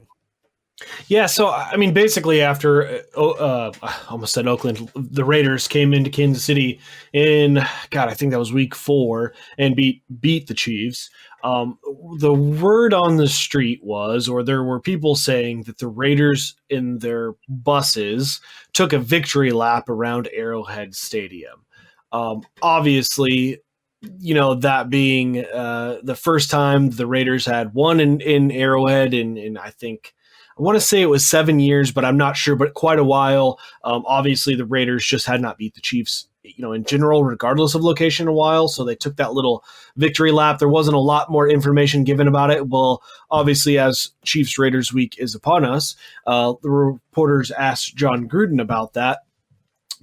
Yeah, so I mean, basically after I almost said Oakland, the Raiders came into Kansas City in, I think that was week 4 and beat the Chiefs. The word on the street was, or there were people saying, that the Raiders in their buses took a victory lap around Arrowhead Stadium. Obviously, that being the first time the Raiders had won in Arrowhead in I want to say it was 7 years, but I'm not sure, but quite a while. Obviously, the Raiders just had not beat the Chiefs, in general, regardless of location, a while. So they took that little victory lap. There wasn't a lot more information given about it. Well, obviously, as Chiefs Raiders week is upon us, the reporters asked John Gruden about that,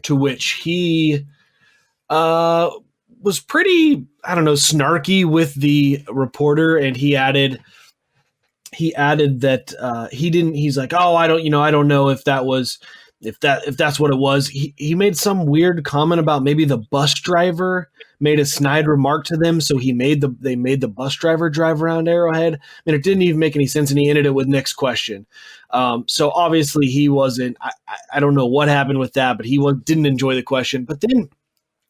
to which he was pretty, snarky with the reporter, and he added that he's like, oh, I don't know if that's what it was. He made some weird comment about maybe the bus driver made a snide remark to them, so they made the bus driver drive around Arrowhead, and it didn't even make any sense, and he ended it with next question. So obviously he wasn't, I don't know what happened with that, but he didn't enjoy the question. But then,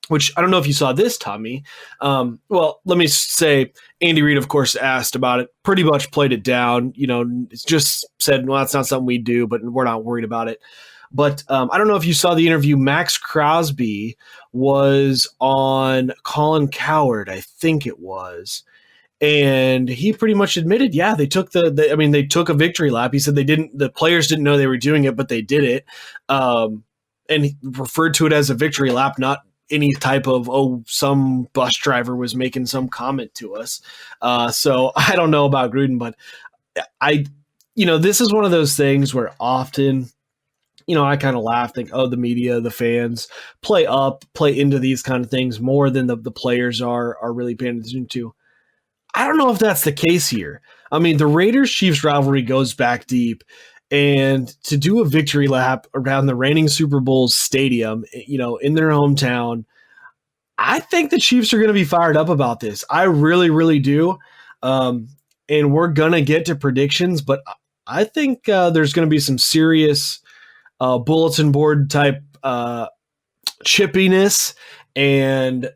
which I don't know if you saw this, Tommy. Well, let me say, Andy Reid, of course, asked about it, pretty much played it down. It's just said, well, that's not something we do, but we're not worried about it. But I don't know if you saw the interview. Max Crosby was on Colin Cowherd, I think it was. And he pretty much admitted, yeah, they took they took a victory lap. He said the players didn't know they were doing it, but they did it. And he referred to it as a victory lap, not any type of, some bus driver was making some comment to us. So I don't know about Gruden, but this is one of those things where often, I kind of laugh, think, the media, the fans play into these kind of things more than the players are really paying attention to. I don't know if that's the case here. I mean, the Raiders-Chiefs rivalry goes back deep. And to do a victory lap around the reigning Super Bowl stadium, in their hometown, I think the Chiefs are going to be fired up about this. I really, really do. And we're going to get to predictions, but I think there's going to be some serious bulletin board type chippiness and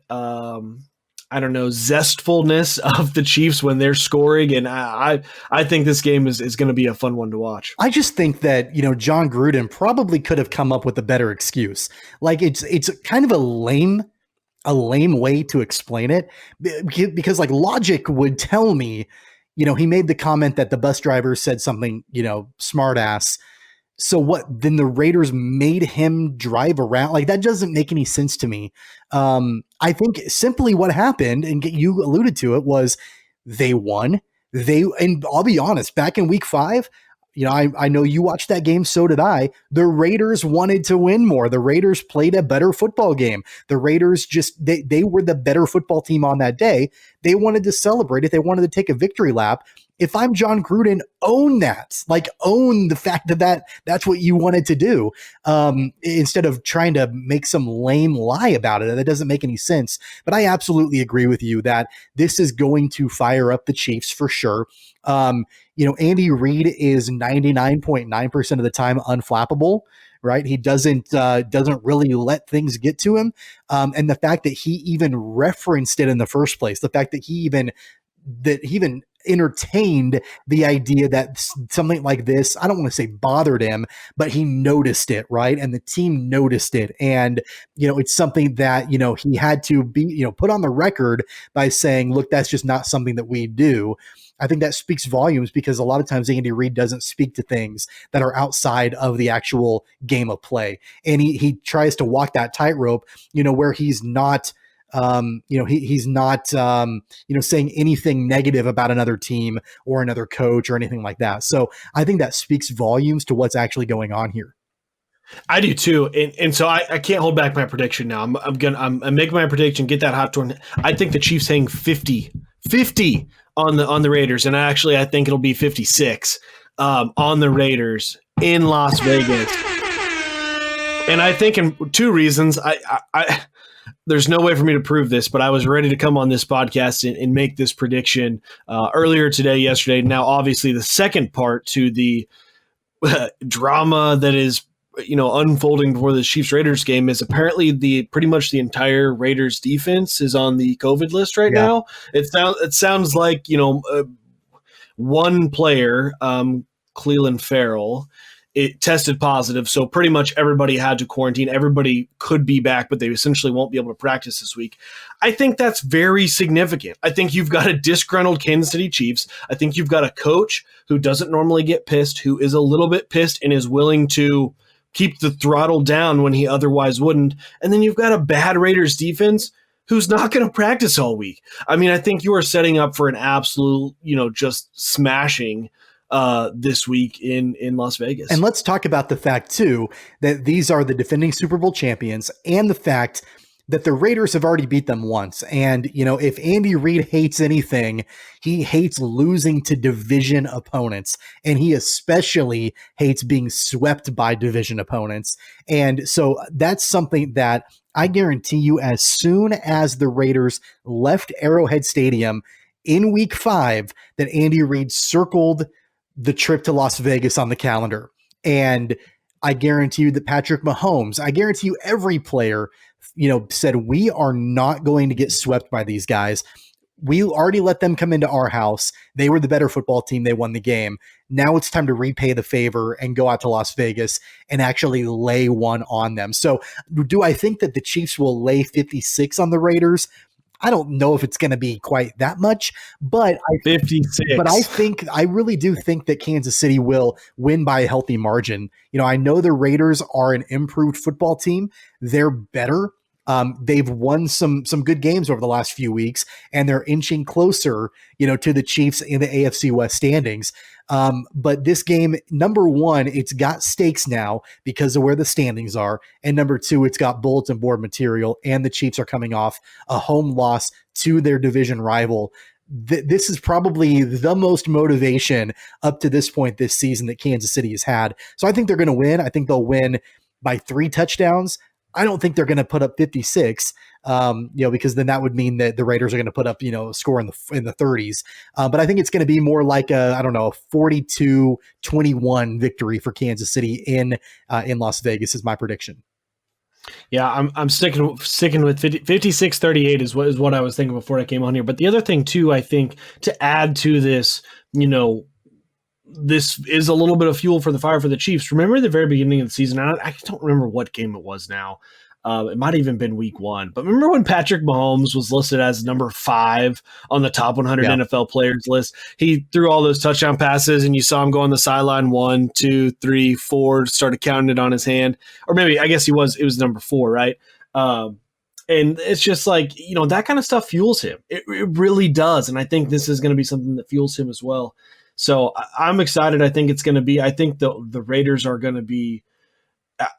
zestfulness of the Chiefs when they're scoring. And I think this game is going to be a fun one to watch. I just think that, John Gruden probably could have come up with a better excuse. Like it's kind of a lame way to explain it, because like logic would tell me, he made the comment that the bus driver said something, smart ass. So what, then the Raiders made him drive around? Like, that doesn't make any sense to me. I think simply what happened, and you alluded to it, was they won. And I'll be honest, back in week 5, I know you watched that game, so did I. The Raiders wanted to win more. The Raiders played a better football game. The Raiders they were the better football team on that day. They wanted to celebrate it. They wanted to take a victory lap. If I'm John Gruden, own that. Like, own the fact that's what you wanted to do, instead of trying to make some lame lie about it. That doesn't make any sense. But I absolutely agree with you that this is going to fire up the Chiefs for sure. Andy Reid is 99.9% of the time unflappable, right? He doesn't really let things get to him. And the fact that he even referenced it in the first place, the fact that he even entertained the idea that something like this, I don't want to say bothered him, but he noticed it, right? And the team noticed it. And, it's something that, he had to be, put on the record by saying, look, that's just not something that we do. I think that speaks volumes because a lot of times Andy Reid doesn't speak to things that are outside of the actual game of play. And he tries to walk that tightrope, where he's not, he's not, saying anything negative about another team or another coach or anything like that. So I think that speaks volumes to what's actually going on here. I do too, and so I can't hold back my prediction now. I'm making my prediction. Get that hot torn. I think the Chiefs hang 50 on the Raiders, and I think it'll be 56 on the Raiders in Las Vegas. And I think in two reasons. I there's no way for me to prove this, but I was ready to come on this podcast and make this prediction earlier today, yesterday. Now, obviously, the second part to the drama that is unfolding before the Chiefs-Raiders game is apparently pretty much the entire Raiders defense is on the COVID list right now. It sounds like one player, Cleveland Farrell, it tested positive, so pretty much everybody had to quarantine. Everybody could be back, but they essentially won't be able to practice this week. I think that's very significant. I think you've got a disgruntled Kansas City Chiefs. I think you've got a coach who doesn't normally get pissed, who is a little bit pissed and is willing to keep the throttle down when he otherwise wouldn't. And then you've got a bad Raiders defense who's not going to practice all week. I mean, I think you are setting up for an absolute, just smashing this week in Las Vegas. And let's talk about the fact, too, that these are the defending Super Bowl champions and the fact that the Raiders have already beat them once. And, if Andy Reid hates anything, he hates losing to division opponents. And he especially hates being swept by division opponents. And so that's something that I guarantee you, as soon as the Raiders left Arrowhead Stadium in week 5, that Andy Reid circled the trip to Las Vegas on the calendar. And I guarantee you that Patrick Mahomes, I guarantee you every player, said, we are not going to get swept by these guys. We already let them come into our house. They were the better football team. They won the game. Now it's time to repay the favor and go out to Las Vegas and actually lay one on them. So do I think that the Chiefs will lay 56 on the Raiders? I don't know if it's going to be quite that much, but 56. But I really do think that Kansas City will win by a healthy margin. I know the Raiders are an improved football team. They're better. They've won some good games over the last few weeks, and they're inching closer, to the Chiefs in the AFC West standings. But this game, number one, it's got stakes now because of where the standings are. And number two, it's got bulletin board material, and the Chiefs are coming off a home loss to their division rival. This is probably the most motivation up to this point this season that Kansas City has had. So I think they're going to win. I think they'll win by 3 touchdowns. I don't think they're going to put up 56, because then that would mean that the Raiders are going to put up, a score in the 30s. But I think it's going to be more like a 42-21 victory for Kansas City in Las Vegas is my prediction. Yeah, I'm sticking with 56-38 is what I was thinking before I came on here. But the other thing too, I think, to add to this, this is a little bit of fuel for the fire for the Chiefs. Remember the very beginning of the season? I don't remember what game it was now. It might have even been week 1. But remember when Patrick Mahomes was listed as number 5 on the top 100 NFL players list? He threw all those touchdown passes, and you saw him go on the sideline 1, 2, 3, 4, started counting it on his hand. Or maybe, I guess it was number 4, right? And it's just like, that kind of stuff fuels him. It really does. And I think this is going to be something that fuels him as well. So I'm excited. I think the Raiders are going to be,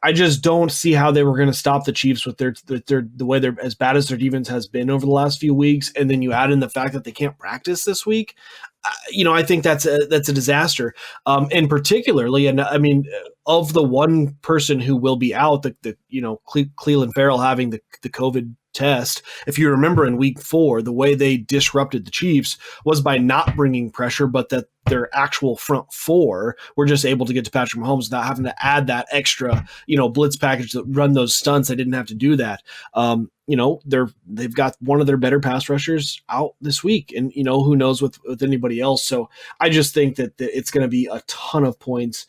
I just don't see how they were going to stop the Chiefs with the way they're, as bad as their defense has been over the last few weeks. And then you add in the fact that they can't practice this week. I think that's a disaster. And particularly, and I mean, of the one person who will be out, Cleveland Farrell having the COVID test. If you remember in week 4, the way they disrupted the Chiefs was by not bringing pressure, but that their actual front four were just able to get to Patrick Mahomes without having to add that extra, blitz package that run those stunts. They didn't have to do that. They've got one of their better pass rushers out this week, and who knows with anybody else. So I just think that it's going to be a ton of points.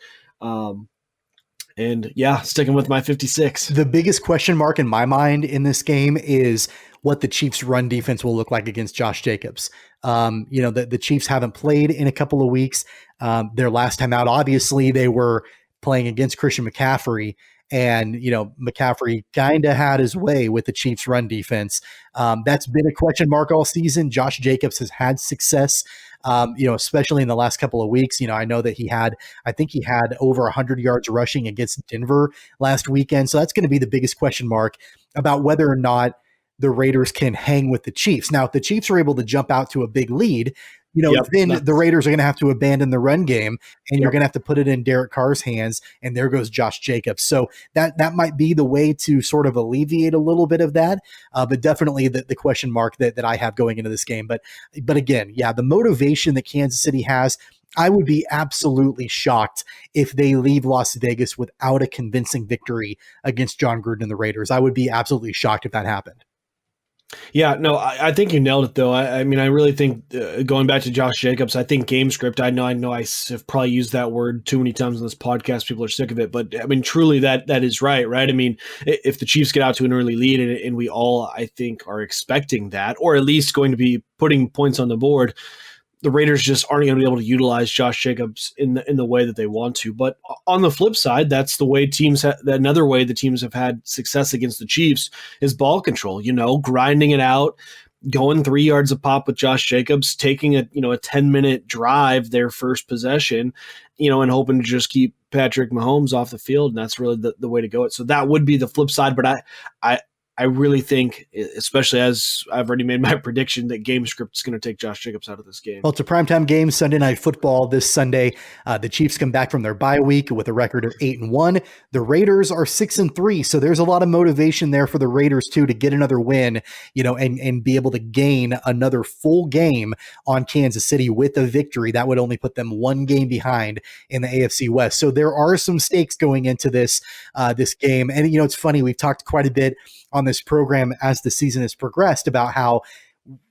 And yeah, sticking with my 56. The biggest question mark in my mind in this game is what the Chiefs' run defense will look like against Josh Jacobs. The Chiefs haven't played in a couple of weeks. Their last time out, obviously, they were playing against Christian McCaffrey. And, McCaffrey kind of had his way with the Chiefs' run defense. That's been a question mark all season. Josh Jacobs has had success, especially in the last couple of weeks. I know that he had over 100 yards rushing against Denver last weekend. So that's going to be the biggest question mark about whether or not the Raiders can hang with the Chiefs. Now, if the Chiefs are able to jump out to a big lead, then the Raiders are going to have to abandon the run game, and you're going to have to put it in Derek Carr's hands, and there goes Josh Jacobs. So that might be the way to sort of alleviate a little bit of that, but definitely the question mark that I have going into this game. But again, the motivation that Kansas City has, I would be absolutely shocked if they leave Las Vegas without a convincing victory against John Gruden and the Raiders. I would be absolutely shocked if that happened. Yeah, no, I think you nailed it, though. I really think going back to Josh Jacobs, I think game script, I know I have probably used that word too many times in this podcast. People are sick of it. But, truly that is right? If the Chiefs get out to an early lead, and we all, I think, are expecting that, or at least going to be putting points on the board, the Raiders just aren't going to be able to utilize Josh Jacobs in the way that they want to. But on the flip side, that's the way another way the teams have had success against the Chiefs is ball control, grinding it out, going 3 yards a pop with Josh Jacobs, taking a 10-minute drive, their first possession, and hoping to just keep Patrick Mahomes off the field. And that's really the way to go. So that would be the flip side. But I really think, especially as I've already made my prediction, that game script is going to take Josh Jacobs out of this game. Well, it's a primetime game, Sunday Night Football this Sunday. The Chiefs come back from their bye week with a record of 8-1. The Raiders are 6-3, so there's a lot of motivation there for the Raiders too to get another win, and be able to gain another full game on Kansas City with a victory. That would only put them one game behind in the AFC West. So there are some stakes going into this game, and it's funny, we've talked quite a bit on this program as the season has progressed about how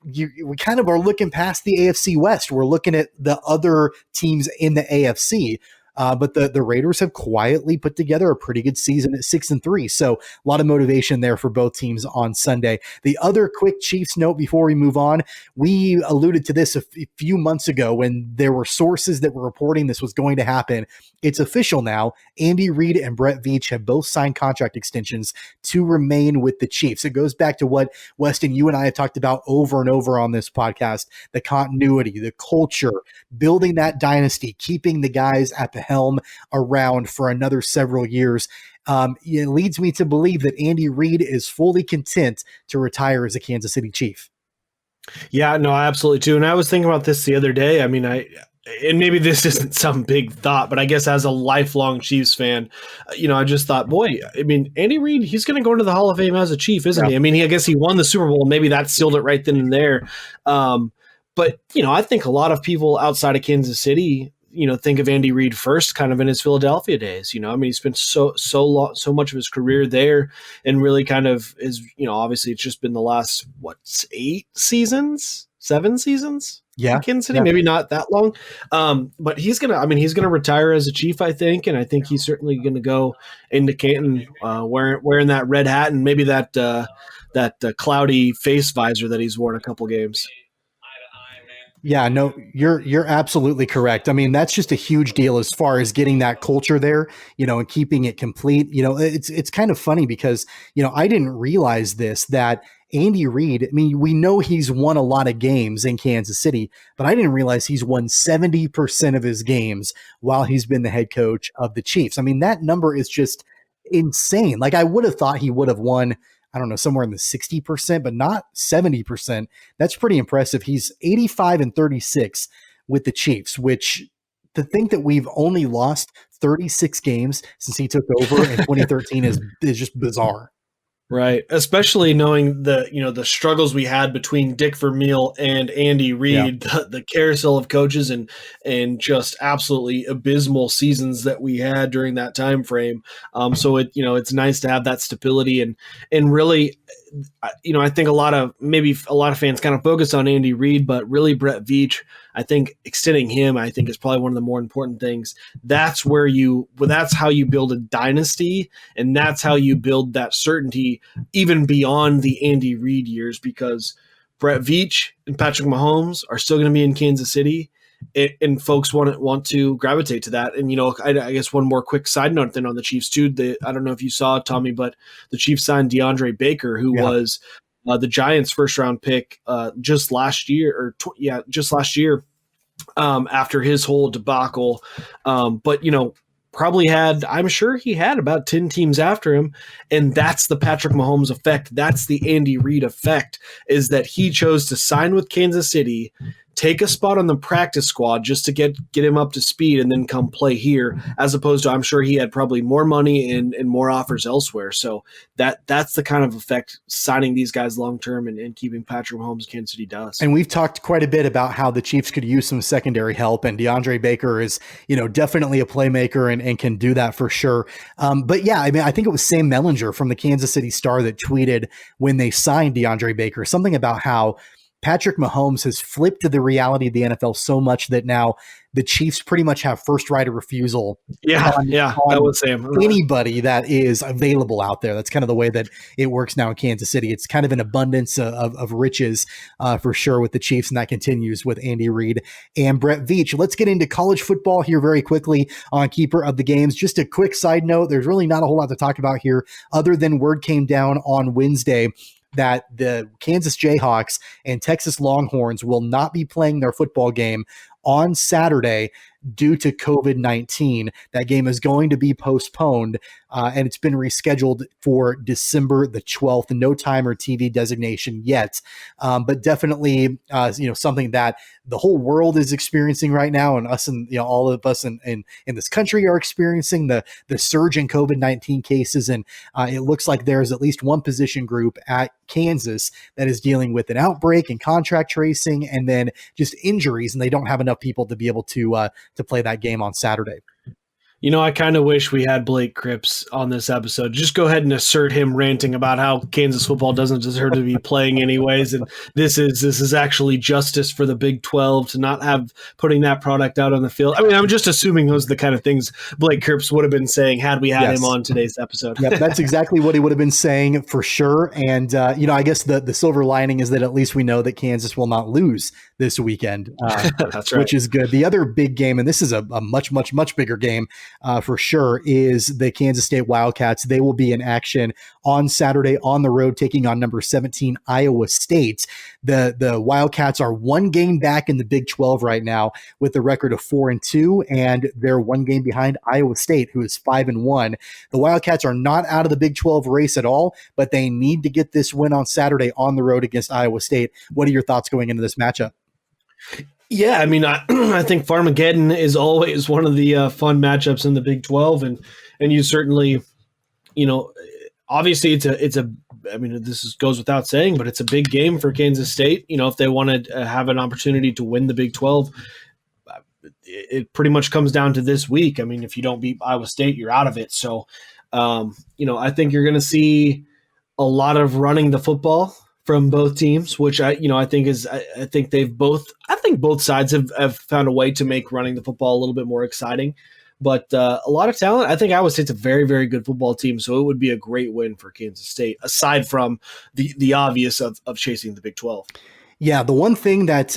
we kind of are looking past the AFC West. We're looking at the other teams in the AFC. But the Raiders have quietly put together a pretty good season at 6-3. So a lot of motivation there for both teams on Sunday. The other quick Chiefs note before we move on, we alluded to this a few months ago when there were sources that were reporting this was going to happen. It's official now. Andy Reid and Brett Veach have both signed contract extensions to remain with the Chiefs. It goes back to what, Weston, you and I have talked about over and over on this podcast, the continuity, the culture, building that dynasty, keeping the guys at the helm around for another several years. It leads me to believe that Andy Reid is fully content to retire as a Kansas City Chief. Yeah, no, absolutely too. And I was thinking about this the other day. And maybe this isn't some big thought, but I guess as a lifelong Chiefs fan, I just thought, Andy Reid, he's going to go into the Hall of Fame as a Chief, isn't he? I guess he won the Super Bowl. Maybe that sealed it right then and there. But I think a lot of people outside of Kansas City, think of Andy Reid first kind of in his Philadelphia days. He spent so much of his career there, and really kind of is, obviously it's just been the last, 7 seasons? Yeah. In Kansas City, maybe not that long. But he's going to retire as a Chief, I think. And I think he's certainly going to go into Canton wearing that red hat and maybe that cloudy face visor that he's worn a couple games. Yeah, no, you're absolutely correct. That's just a huge deal as far as getting that culture there, and keeping it complete. It's kind of funny because, I didn't realize that Andy Reid, we know he's won a lot of games in Kansas City, but I didn't realize he's won 70% of his games while he's been the head coach of the Chiefs. That number is just insane. Like, I would have thought he would have won, I don't know, somewhere in the 60%, but not 70%. That's pretty impressive. He's 85-36 with the Chiefs, which to think that we've only lost 36 games since he took over in 2013 is just bizarre. Right. Especially knowing the struggles we had between Dick Vermeil and Andy Reid, the carousel of coaches and just absolutely abysmal seasons that we had during that time frame. So it's nice to have that stability and really, I think a lot of fans kind of focus on Andy Reid, but really Brett Veach, I think extending him, I think is probably one of the more important things. That's how you build a dynasty, and that's how you build that certainty even beyond the Andy Reid years, because Brett Veach and Patrick Mahomes are still going to be in Kansas City, and folks want to gravitate to that. And, I guess one more quick side note then on the Chiefs too. I don't know if you saw, Tommy, but the Chiefs signed DeAndre Baker, who was the Giants' first-round pick just last year, after his whole debacle. But, I'm sure he had about 10 teams after him, and that's the Patrick Mahomes effect. That's the Andy Reid effect, is that he chose to sign with Kansas City, take a spot on the practice squad just to get him up to speed and then come play here, as opposed to, I'm sure he had probably more money and more offers elsewhere. So that's the kind of effect signing these guys long-term and keeping Patrick Mahomes in Kansas City does. And we've talked quite a bit about how the Chiefs could use some secondary help, and DeAndre Baker is, definitely a playmaker and can do that for sure. But yeah, I think it was Sam Mellinger from the Kansas City Star that tweeted when they signed DeAndre Baker, something about how Patrick Mahomes has flipped to the reality of the NFL so much that now the Chiefs pretty much have first right of refusal. On that was Sam. Anybody that is available out there. That's kind of the way that it works now in Kansas City. It's kind of an abundance of riches for sure with the Chiefs, and that continues with Andy Reid and Brett Veach. Let's get into college football here very quickly on Keeper of the Games. Just a quick side note, there's really not a whole lot to talk about here other than word came down on Wednesday that the Kansas Jayhawks and Texas Longhorns will not be playing their football game on Saturday due to COVID-19. That game is going to be postponed, and it's been rescheduled for December the 12th. No time or TV designation yet, but definitely something that the whole world is experiencing right now, and us and all of us in this country are experiencing the surge in COVID-19 cases, and it looks like there's at least one position group at Kansas that is dealing with an outbreak and contract tracing, and then just injuries, and they don't have enough people to be able to play that game on Saturday. I kind of wish we had Blake Cripps on this episode. Just go ahead and assert him ranting about how Kansas football doesn't deserve to be playing anyways, and this is actually justice for the Big 12 to not have putting that product out on the field. I'm just assuming those are the kind of things Blake Cripps would have been saying had we had him on today's episode. Yep, that's exactly what he would have been saying for sure. And I guess the silver lining is that at least we know that Kansas will not lose this weekend. That's right. Which is good. The other big game, and this is a much, much, much bigger game for sure, is the Kansas State Wildcats. They will be in action on Saturday on the road, taking on number 17 Iowa State. The Wildcats are one game back in the Big 12 right now with a record of 4-2, and they're one game behind Iowa State, who is 5-1. The Wildcats are not out of the Big 12 race at all, but they need to get this win on Saturday on the road against Iowa State. What are your thoughts going into this matchup? Yeah, I think Farmaggedeon is always one of the fun matchups in the Big 12, and you certainly, obviously this goes without saying, but it's a big game for Kansas State. If they want to have an opportunity to win the Big 12, it pretty much comes down to this week. If you don't beat Iowa State, you're out of it. So, I think you're going to see a lot of running the football from both teams, which I think both sides have found a way to make running the football a little bit more exciting, but a lot of talent. I think Iowa State's a very, very good football team, so it would be a great win for Kansas State, aside from the obvious of chasing the Big 12. Yeah, the one thing that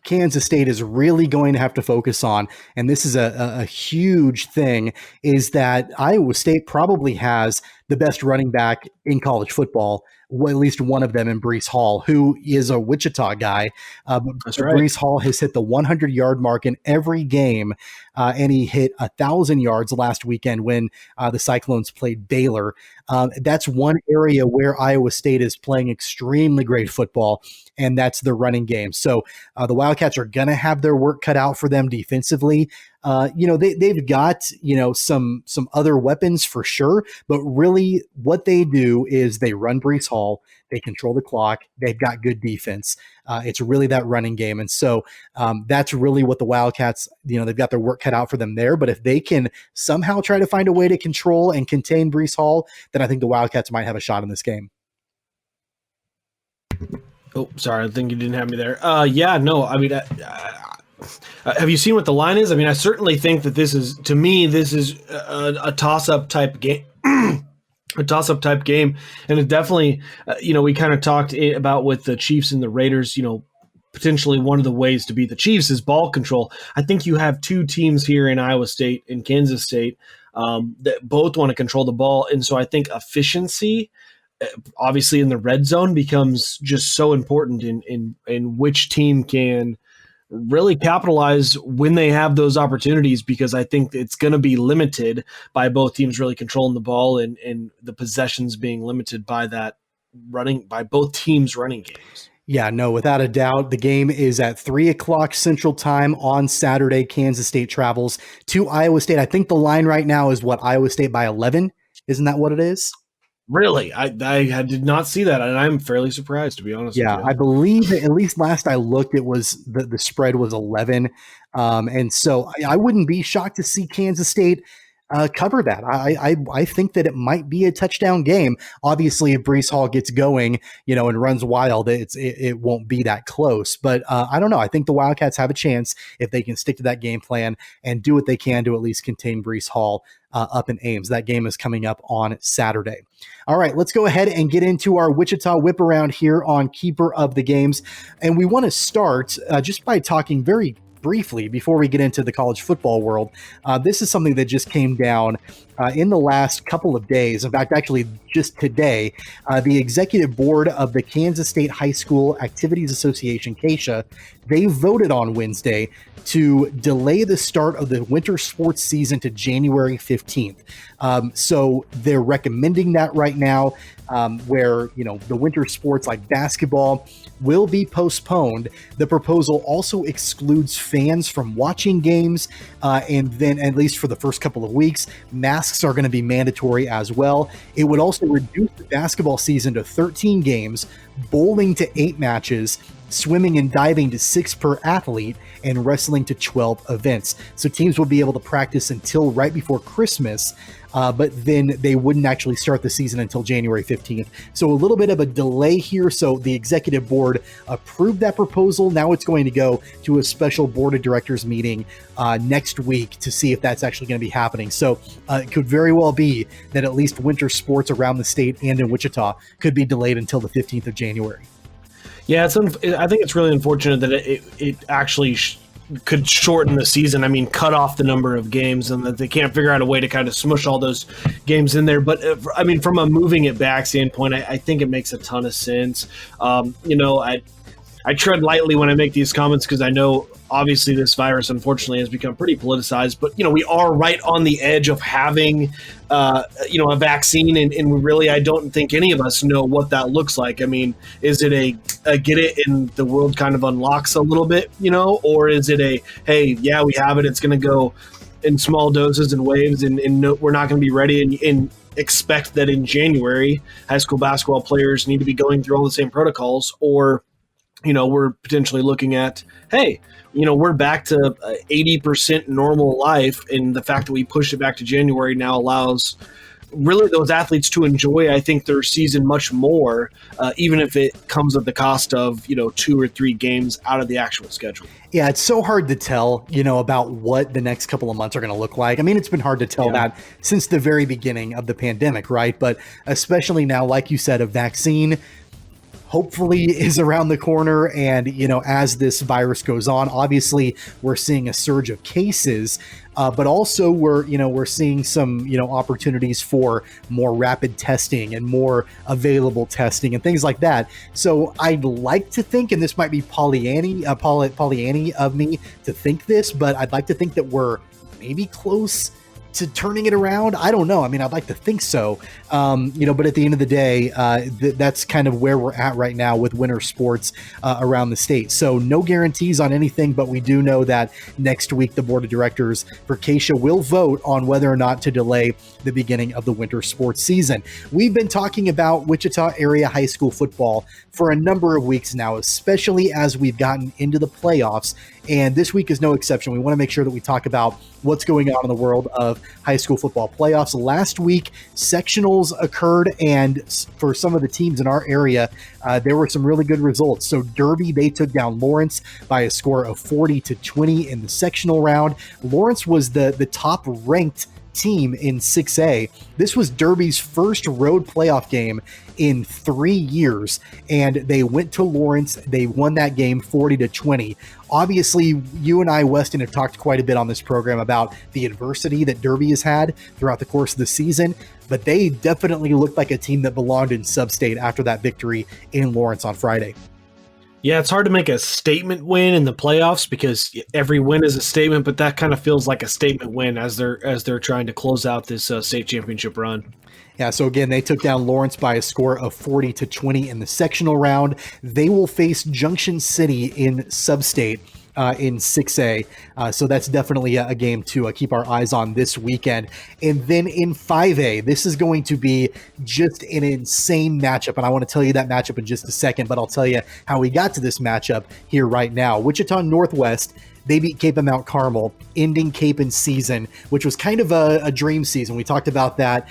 Kansas State is really going to have to focus on, and this is a huge thing, is that Iowa State probably has the best running back in college football, well, at least one of them in Breece Hall, who is a Wichita guy. That's right. Breece Hall has hit the 100-yard mark in every game, and he hit 1,000 yards last weekend when the Cyclones played Baylor. That's one area where Iowa State is playing extremely great football, and that's the running game. So the Wildcats are going to have their work cut out for them defensively. they've got, some other weapons for sure, but really what they do is they run Breece Hall, they control the clock, they've got good defense. It's really that running game. And so that's really what the Wildcats, they've got their work cut out for them there. But if they can somehow try to find a way to control and contain Breece Hall, then I think the Wildcats might have a shot in this game. Oh, sorry. I think you didn't have me there. Yeah, no, I mean, have you seen what the line is? I mean, I certainly think that this is a toss-up type game. A toss-up type game, and it definitely, we kind of talked about with the Chiefs and the Raiders, potentially one of the ways to beat the Chiefs is ball control. I think you have two teams here in Iowa State and Kansas State that both want to control the ball, and so I think efficiency, obviously in the red zone, becomes just so important in which team can really capitalize when they have those opportunities, because I think it's going to be limited by both teams really controlling the ball and the possessions being limited by both teams' running games. Yeah, no, without a doubt. The game is at 3:00 Central Time on Saturday. Kansas State travels to Iowa State. I think the line right now is Iowa State by 11. Isn't that what it is? Really? I did not see that, and I'm fairly surprised, to be honest with you. I believe that at least last I looked, it was the spread was 11. And so I wouldn't be shocked to see Kansas State cover that. I think that it might be a touchdown game. Obviously, if Breece Hall gets going, and runs wild, it won't be that close. But I don't know. I think the Wildcats have a chance if they can stick to that game plan and do what they can to at least contain Breece Hall up in Ames. That game is coming up on Saturday. All right, let's go ahead and get into our Wichita Whip Around here on Keeper of the Games. And we want to start just by talking very briefly before we get into the college football world. This is something that just came down in the last couple of days. In fact, actually just today, the executive board of the Kansas State High School Activities Association, KSHAA, they voted on Wednesday to delay the start of the winter sports season to January 15th. So they're recommending that right now, where, the winter sports like basketball will be postponed. The proposal also excludes fans from watching games. And then, at least for the first couple of weeks, masks are going to be mandatory as well. It would also reduce the basketball season to 13 games, bowling to 8 matches, swimming and diving to 6 per athlete, and wrestling to 12 events. So teams will be able to practice until right before Christmas, but then they wouldn't actually start the season until January 15th. So a little bit of a delay here. So the executive board approved that proposal. Now it's going to go to a special board of directors meeting next week to see if that's actually going to be happening. So it could very well be that at least winter sports around the state and in Wichita could be delayed until the 15th of January. Yeah, I think it's really unfortunate that it actually could shorten the season. I mean, cut off the number of games, and that they can't figure out a way to kind of smush all those games in there. But I mean, from a moving it back standpoint, I think it makes a ton of sense. I tread lightly when I make these comments because I know obviously this virus unfortunately has become pretty politicized, but we are right on the edge of having a vaccine, and we really, I don't think any of us know what that looks like. I mean, is it a get it and the world kind of unlocks a little bit, or is it a, hey, yeah, we have it, it's going to go in small doses and waves, and no, we're not going to be ready and expect that in January high school basketball players need to be going through all the same protocols, or we're potentially looking at, hey, we're back to 80% normal life, and the fact that we pushed it back to January now allows really those athletes to enjoy, I think, their season much more, even if it comes at the cost of, 2 or 3 games out of the actual schedule. Yeah, it's so hard to tell, about what the next couple of months are going to look like. I mean, it's been hard to tell that since the very beginning of the pandemic, right? But especially now, like you said, a vaccine hopefully is around the corner. And, as this virus goes on, obviously we're seeing a surge of cases, but also we're seeing some, opportunities for more rapid testing and more available testing and things like that. So I'd like to think, and this might be Pollyanny of me to think this, but I'd like to think that we're maybe close to turning it around? I don't know. I mean, I'd like to think so, but at the end of the day, that's kind of where we're at right now with winter sports around the state. So no guarantees on anything, but we do know that next week, the board of directors for KSHAA will vote on whether or not to delay the beginning of the winter sports season. We've been talking about Wichita area high school football for a number of weeks now, especially as we've gotten into the playoffs. And this week is no exception. We want to make sure that we talk about what's going on in the world of high school football playoffs. Last week, sectionals occurred, and for some of the teams in our area, there were some really good results. So Derby, they took down Lawrence by a score of 40-20 in the sectional round. Lawrence was the top-ranked team in 6A. This was Derby's first road playoff game in 3 years, and they went to Lawrence. They won that game 40-20. Obviously, you and I, Weston, have talked quite a bit on this program about the adversity that Derby has had throughout the course of the season, but they definitely looked like a team that belonged in SubState after that victory in Lawrence on Friday. Yeah, it's hard to make a statement win in the playoffs because every win is a statement, but that kind of feels like a statement win as they're trying to close out this state championship run. Yeah, so again, they took down Lawrence by a score of 40-20 in the sectional round. They will face Junction City in SubState in 6A. So that's definitely a game to keep our eyes on this weekend. And then in 5A, this is going to be just an insane matchup. And I want to tell you that matchup in just a second, but I'll tell you how we got to this matchup here right now. Wichita Northwest, they beat Cape and Mount Carmel, ending Capen's season, which was kind of a dream season. We talked about that.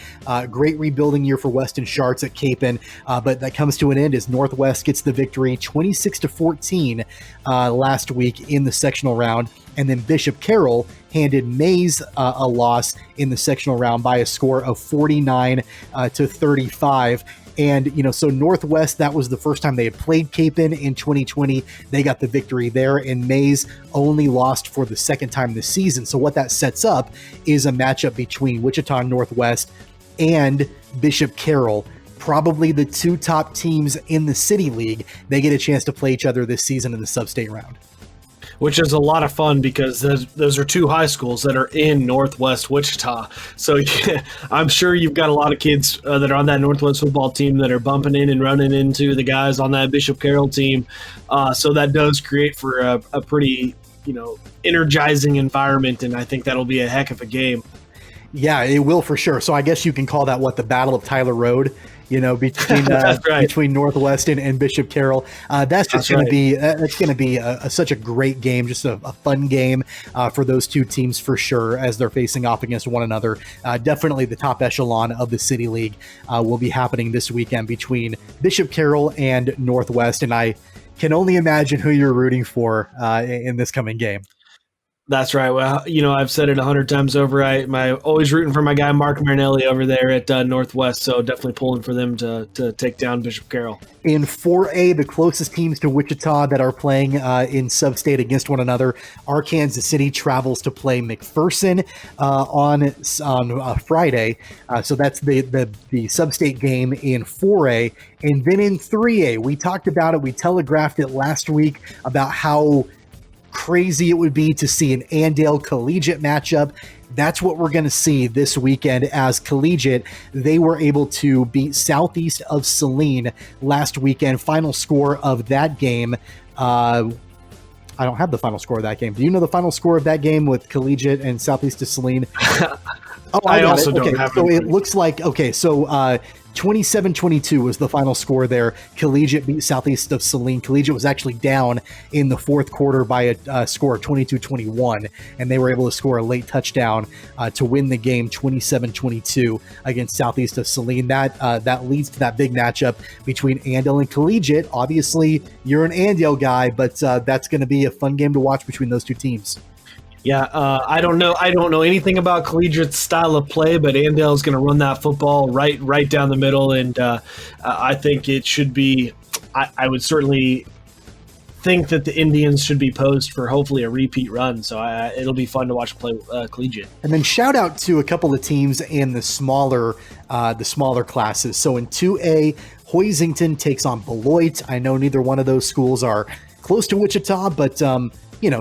Great rebuilding year for Weston Sharts at Capen, but that comes to an end as Northwest gets the victory 26-14 last week in the sectional round. And then Bishop Carroll handed Mays a loss in the sectional round by a score of 49-35. And, so Northwest, that was the first time they had played Capen in 2020. They got the victory there, and Mays only lost for the second time this season. So what that sets up is a matchup between Wichita Northwest and Bishop Carroll, probably the two top teams in the City League. They get a chance to play each other this season in the Sub-State round. Which is a lot of fun because those are two high schools that are in Northwest Wichita. So I'm sure you've got a lot of kids that are on that Northwest football team that are bumping in and running into the guys on that Bishop Carroll team. So that does create for a pretty, energizing environment, and I think that'll be a heck of a game. Yeah, it will for sure. So I guess you can call that the Battle of Tyler Road. Between right. between Northwest and Bishop Carroll. That's just going to be such a great game, just a fun game for those two teams for sure as they're facing off against one another. Definitely the top echelon of the City League will be happening this weekend between Bishop Carroll and Northwest, and I can only imagine who you're rooting for in this coming game. That's right. Well, I've said it 100 times over. I'm always rooting for my guy Mark Marinelli over there at Northwest, so definitely pulling for them to take down Bishop Carroll. In 4A, the closest teams to Wichita that are playing in Sub-State against one another, Arkansas City travels to play McPherson on Friday. So that's the Sub-State game in 4A. And then in 3A, we talked about it. We telegraphed it last week about how crazy it would be to see an Andale Collegiate matchup. That's what we're going to see this weekend as Collegiate. They were able to beat Southeast of Saline last weekend. Final score of that game. I don't have the final score of that game. Do you know the final score of that game with Collegiate and Southeast of Saline? I also don't have it. So it looks like, 27-22 was the final score there. Collegiate beat Southeast of Saline. Collegiate was actually down in the fourth quarter by a score of 22-21, and they were able to score a late touchdown to win the game 27-22 against Southeast of Saline. That leads to that big matchup between Andale and Collegiate. Obviously, you're an Andale guy, but that's going to be a fun game to watch between those two teams. Yeah, I don't know anything about Collegiate's style of play, but Andale is going to run that football right down the middle, and I think it should be. I would certainly think that the Indians should be posed for hopefully a repeat run. So it'll be fun to watch play Collegiate. And then shout out to a couple of teams in the smaller classes. So in 2A, Hoisington takes on Beloit. I know neither one of those schools are close to Wichita, but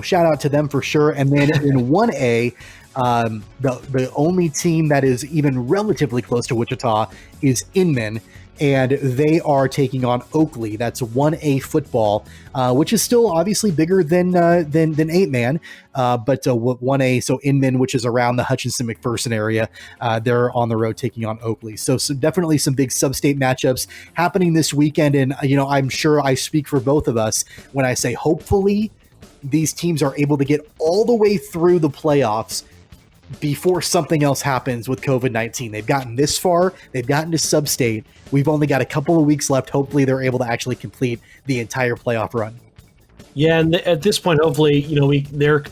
shout out to them for sure. And then in 1A, the only team that is even relatively close to Wichita is Inman, and they are taking on Oakley. That's 1A football, which is still obviously bigger than 8-man, but 1A, so Inman, which is around the Hutchinson-McPherson area, they're on the road taking on Oakley. So definitely some big sub-state matchups happening this weekend, and I'm sure I speak for both of us when I say hopefully these teams are able to get all the way through the playoffs before something else happens with COVID-19. They've gotten this far. They've gotten to sub-state. We've only got a couple of weeks left. Hopefully they're able to actually complete the entire playoff run. Yeah, and at this point, hopefully, they're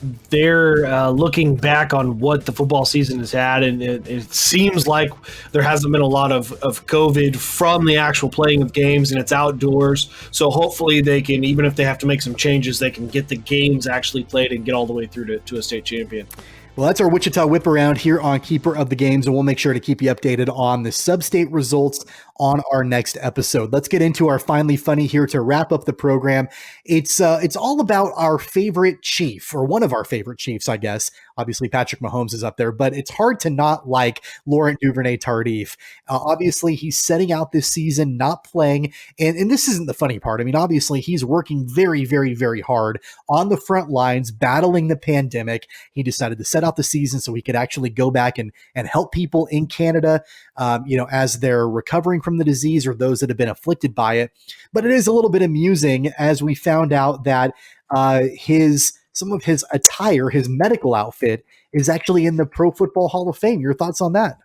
looking back on what the football season has had, and it seems like there hasn't been a lot of COVID from the actual playing of games, and it's outdoors. So hopefully they can, even if they have to make some changes, they can get the games actually played and get all the way through to a state champion. Well, that's our Wichita Whip Around here on Keeper of the Games, and we'll make sure to keep you updated on the sub-state results on our next episode. Let's get into our Finally Funny here to wrap up the program. It's all about our favorite chief, or one of our favorite chiefs, I guess. Obviously, Patrick Mahomes is up there, but it's hard to not like Laurent Duvernay Tardif. Obviously, he's setting out this season, not playing, and this isn't the funny part. I mean, obviously, he's working very, very, very hard on the front lines, battling the pandemic. He decided to set out the season so he could actually go back and help people in Canada, as they're recovering from the disease, or those that have been afflicted by it. But it is a little bit amusing as we found out that some of his attire, his medical outfit, is actually in the Pro Football Hall of Fame. Your thoughts on that?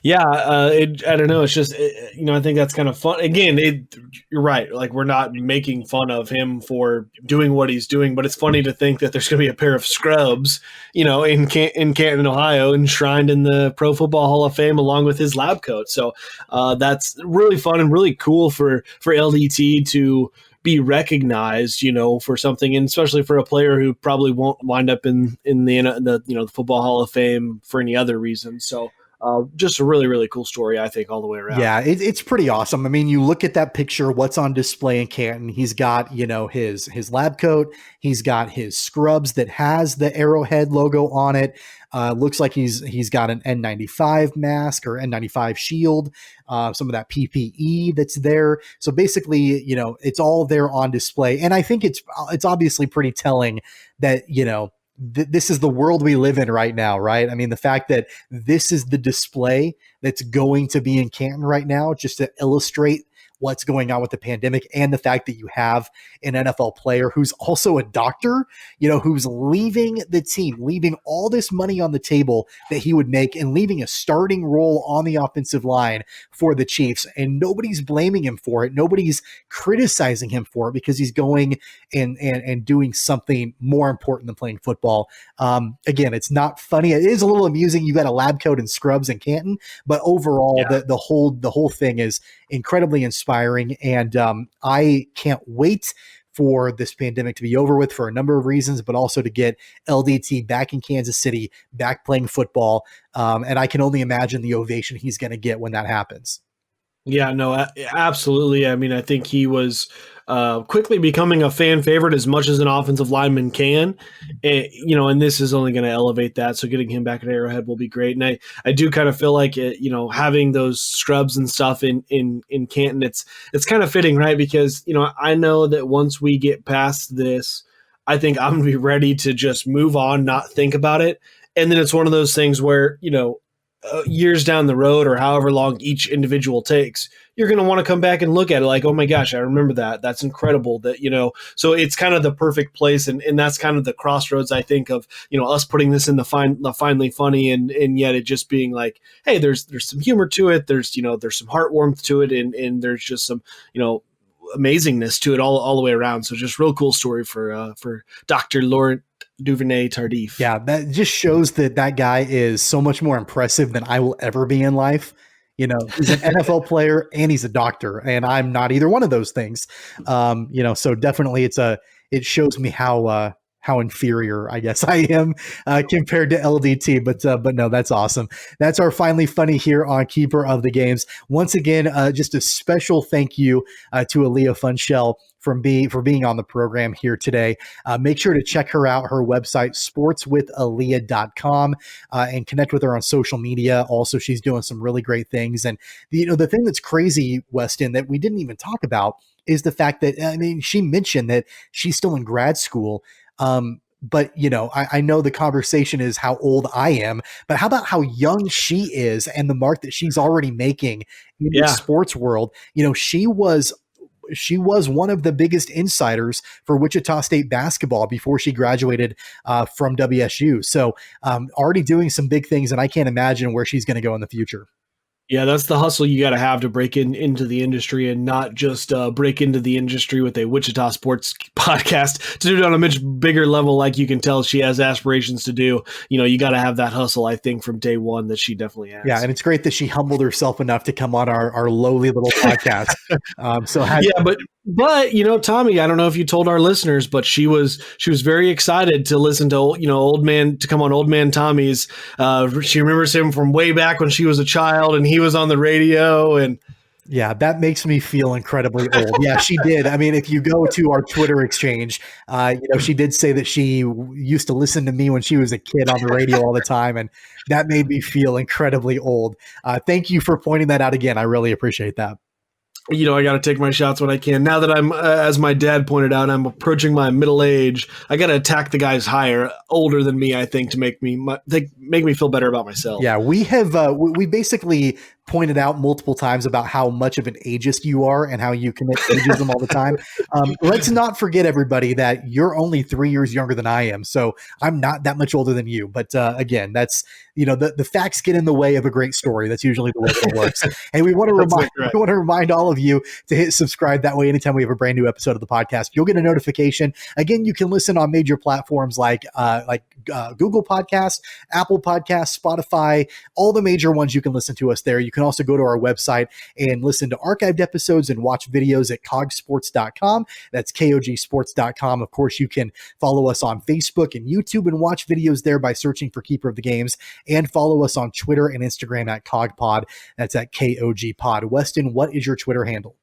Yeah, I don't know. It's just, I think that's kind of fun. Again, you're right. Like, we're not making fun of him for doing what he's doing, but it's funny to think that there's going to be a pair of scrubs, in Canton, Ohio, enshrined in the Pro Football Hall of Fame along with his lab coat. So that's really fun and really cool for LDT to be recognized, for something, and especially for a player who probably won't wind up in the Football Hall of Fame for any other reason. So. Just a really, really cool story, I think, all the way around. Yeah, it's pretty awesome. I mean, you look at that picture, what's on display in Canton. He's got, his lab coat. He's got his scrubs that has the Arrowhead logo on it. Looks like he's got an N95 mask or N95 shield, some of that PPE that's there. So basically, it's all there on display. And I think it's obviously pretty telling that, this is the world we live in right now, right? I mean, the fact that this is the display that's going to be in Canton right now, just to illustrate what's going on with the pandemic, and the fact that you have an NFL player who's also a doctor, who's leaving the team, leaving all this money on the table that he would make, and leaving a starting role on the offensive line for the Chiefs. And nobody's blaming him for it. Nobody's criticizing him for it, because he's going and doing something more important than playing football. Again, it's not funny. It is a little amusing. You got a lab coat and scrubs in Canton, but overall, the whole thing is incredibly inspiring, and I can't wait for this pandemic to be over with for a number of reasons, but also to get LDT back in Kansas City, back playing football, and I can only imagine the ovation he's going to get when that happens. Yeah, no, absolutely. I mean, I think he was quickly becoming a fan favorite as much as an offensive lineman can, and this is only going to elevate that. So getting him back at Arrowhead will be great. And I do kind of feel like having those scrubs and stuff in Canton, it's kind of fitting, right? Because, I know that once we get past this, I think I'm going to be ready to just move on, not think about it. And then it's one of those things where, years down the road, or however long each individual takes, you're going to want to come back and look at it like, oh my gosh, I remember that. That's incredible that, so it's kind of the perfect place. And that's kind of the crossroads, I think, of, us putting this in the Finally Funny, and yet it just being like, hey, there's some humor to it. There's some heart warmth to it. And there's just some, amazingness to it all the way around. So just real cool story for Dr. Laurent Duvernay Tardif. Yeah, that just shows that guy is so much more impressive than I will ever be in life. He's an NFL player and he's a doctor, and I'm not either one of those things. So definitely it shows me how how inferior I guess I am compared to LDT. But no, that's awesome. That's our Finally Funny here on Keeper of the Games. Once again, just a special thank you to Aliyah Funschelle for being on the program here today. Make sure to check her out, her website, sportswithaliyah.com, and connect with her on social media. Also, she's doing some really great things. And the thing that's crazy, Weston, that we didn't even talk about is the fact that, she mentioned that she's still in grad school. But, I know the conversation is how old I am, but how about how young she is and the mark that she's already making in the sports world? She was one of the biggest insiders for Wichita State basketball before she graduated from WSU. So already doing some big things, and I can't imagine where she's going to go in the future. Yeah, that's the hustle you got to have to break into the industry, and not just break into the industry with a Wichita sports podcast. To do it on a much bigger level, like you can tell she has aspirations to do. You got to have that hustle, I think, from day one that she definitely has. Yeah, and it's great that she humbled herself enough to come on our lowly little podcast. But Tommy, I don't know if you told our listeners, but she was very excited to listen to Old Man Tommy's. She remembers him from way back when she was a child, and he was on the radio. And yeah, that makes me feel incredibly old. Yeah, she did. If you go to our Twitter exchange, she did say that she used to listen to me when she was a kid on the radio all the time, and that made me feel incredibly old. Thank you for pointing that out again. I really appreciate that. I got to take my shots when I can. Now that I'm, as my dad pointed out, I'm approaching my middle age. I got to attack the guys older than me, I think, to make me feel better about myself. Yeah, we have, we basically pointed out multiple times about how much of an ageist you are and how you commit ageism all the time. Let's not forget, everybody, that you're only 3 years younger than I am. So I'm not that much older than you. But again, that's, the facts get in the way of a great story. That's usually the way it works. And we want to remind all of you to hit subscribe. That way, anytime we have a brand new episode of the podcast, you'll get a notification. Again, you can listen on major platforms like Google Podcasts, Apple Podcasts, Spotify, all the major ones. You can listen to us there. You can also go to our website and listen to archived episodes and watch videos at cogsports.com. That's KOGsports.com. Of course, you can follow us on Facebook and YouTube and watch videos there by searching for Keeper of the Games, and follow us on Twitter and Instagram at CogPod. That's at KOGPod. Weston, what is your Twitter handle?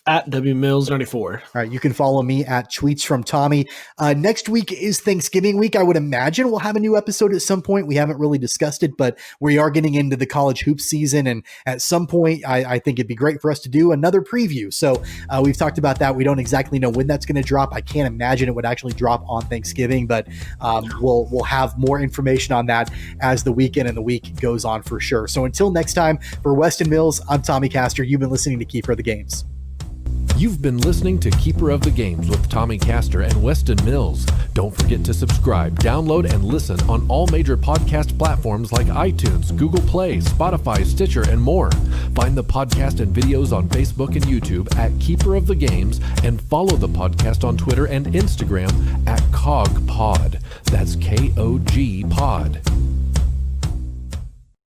At WMills94. All right, you can follow me at Tweets from Tommy. Next week is Thanksgiving week. I would imagine we'll have a new episode at some point. We haven't really discussed it, but we are getting into the college hoop season, and at some point, I think it'd be great for us to do another preview. So we've talked about that. We don't exactly know when that's going to drop. I can't imagine it would actually drop on Thanksgiving, but we'll have more information on that as the weekend and the week goes on for sure. So until next time, for Weston Mills, I'm Tommy Castor. You've been listening to Keeper of the Games. You've been listening to Keeper of the Games with Tommy Castor and Weston Mills. Don't forget to subscribe, download, and listen on all major podcast platforms like iTunes, Google Play, Spotify, Stitcher, and more. Find the podcast and videos on Facebook and YouTube at Keeper of the Games, and follow the podcast on Twitter and Instagram at CogPod. That's KOG Pod.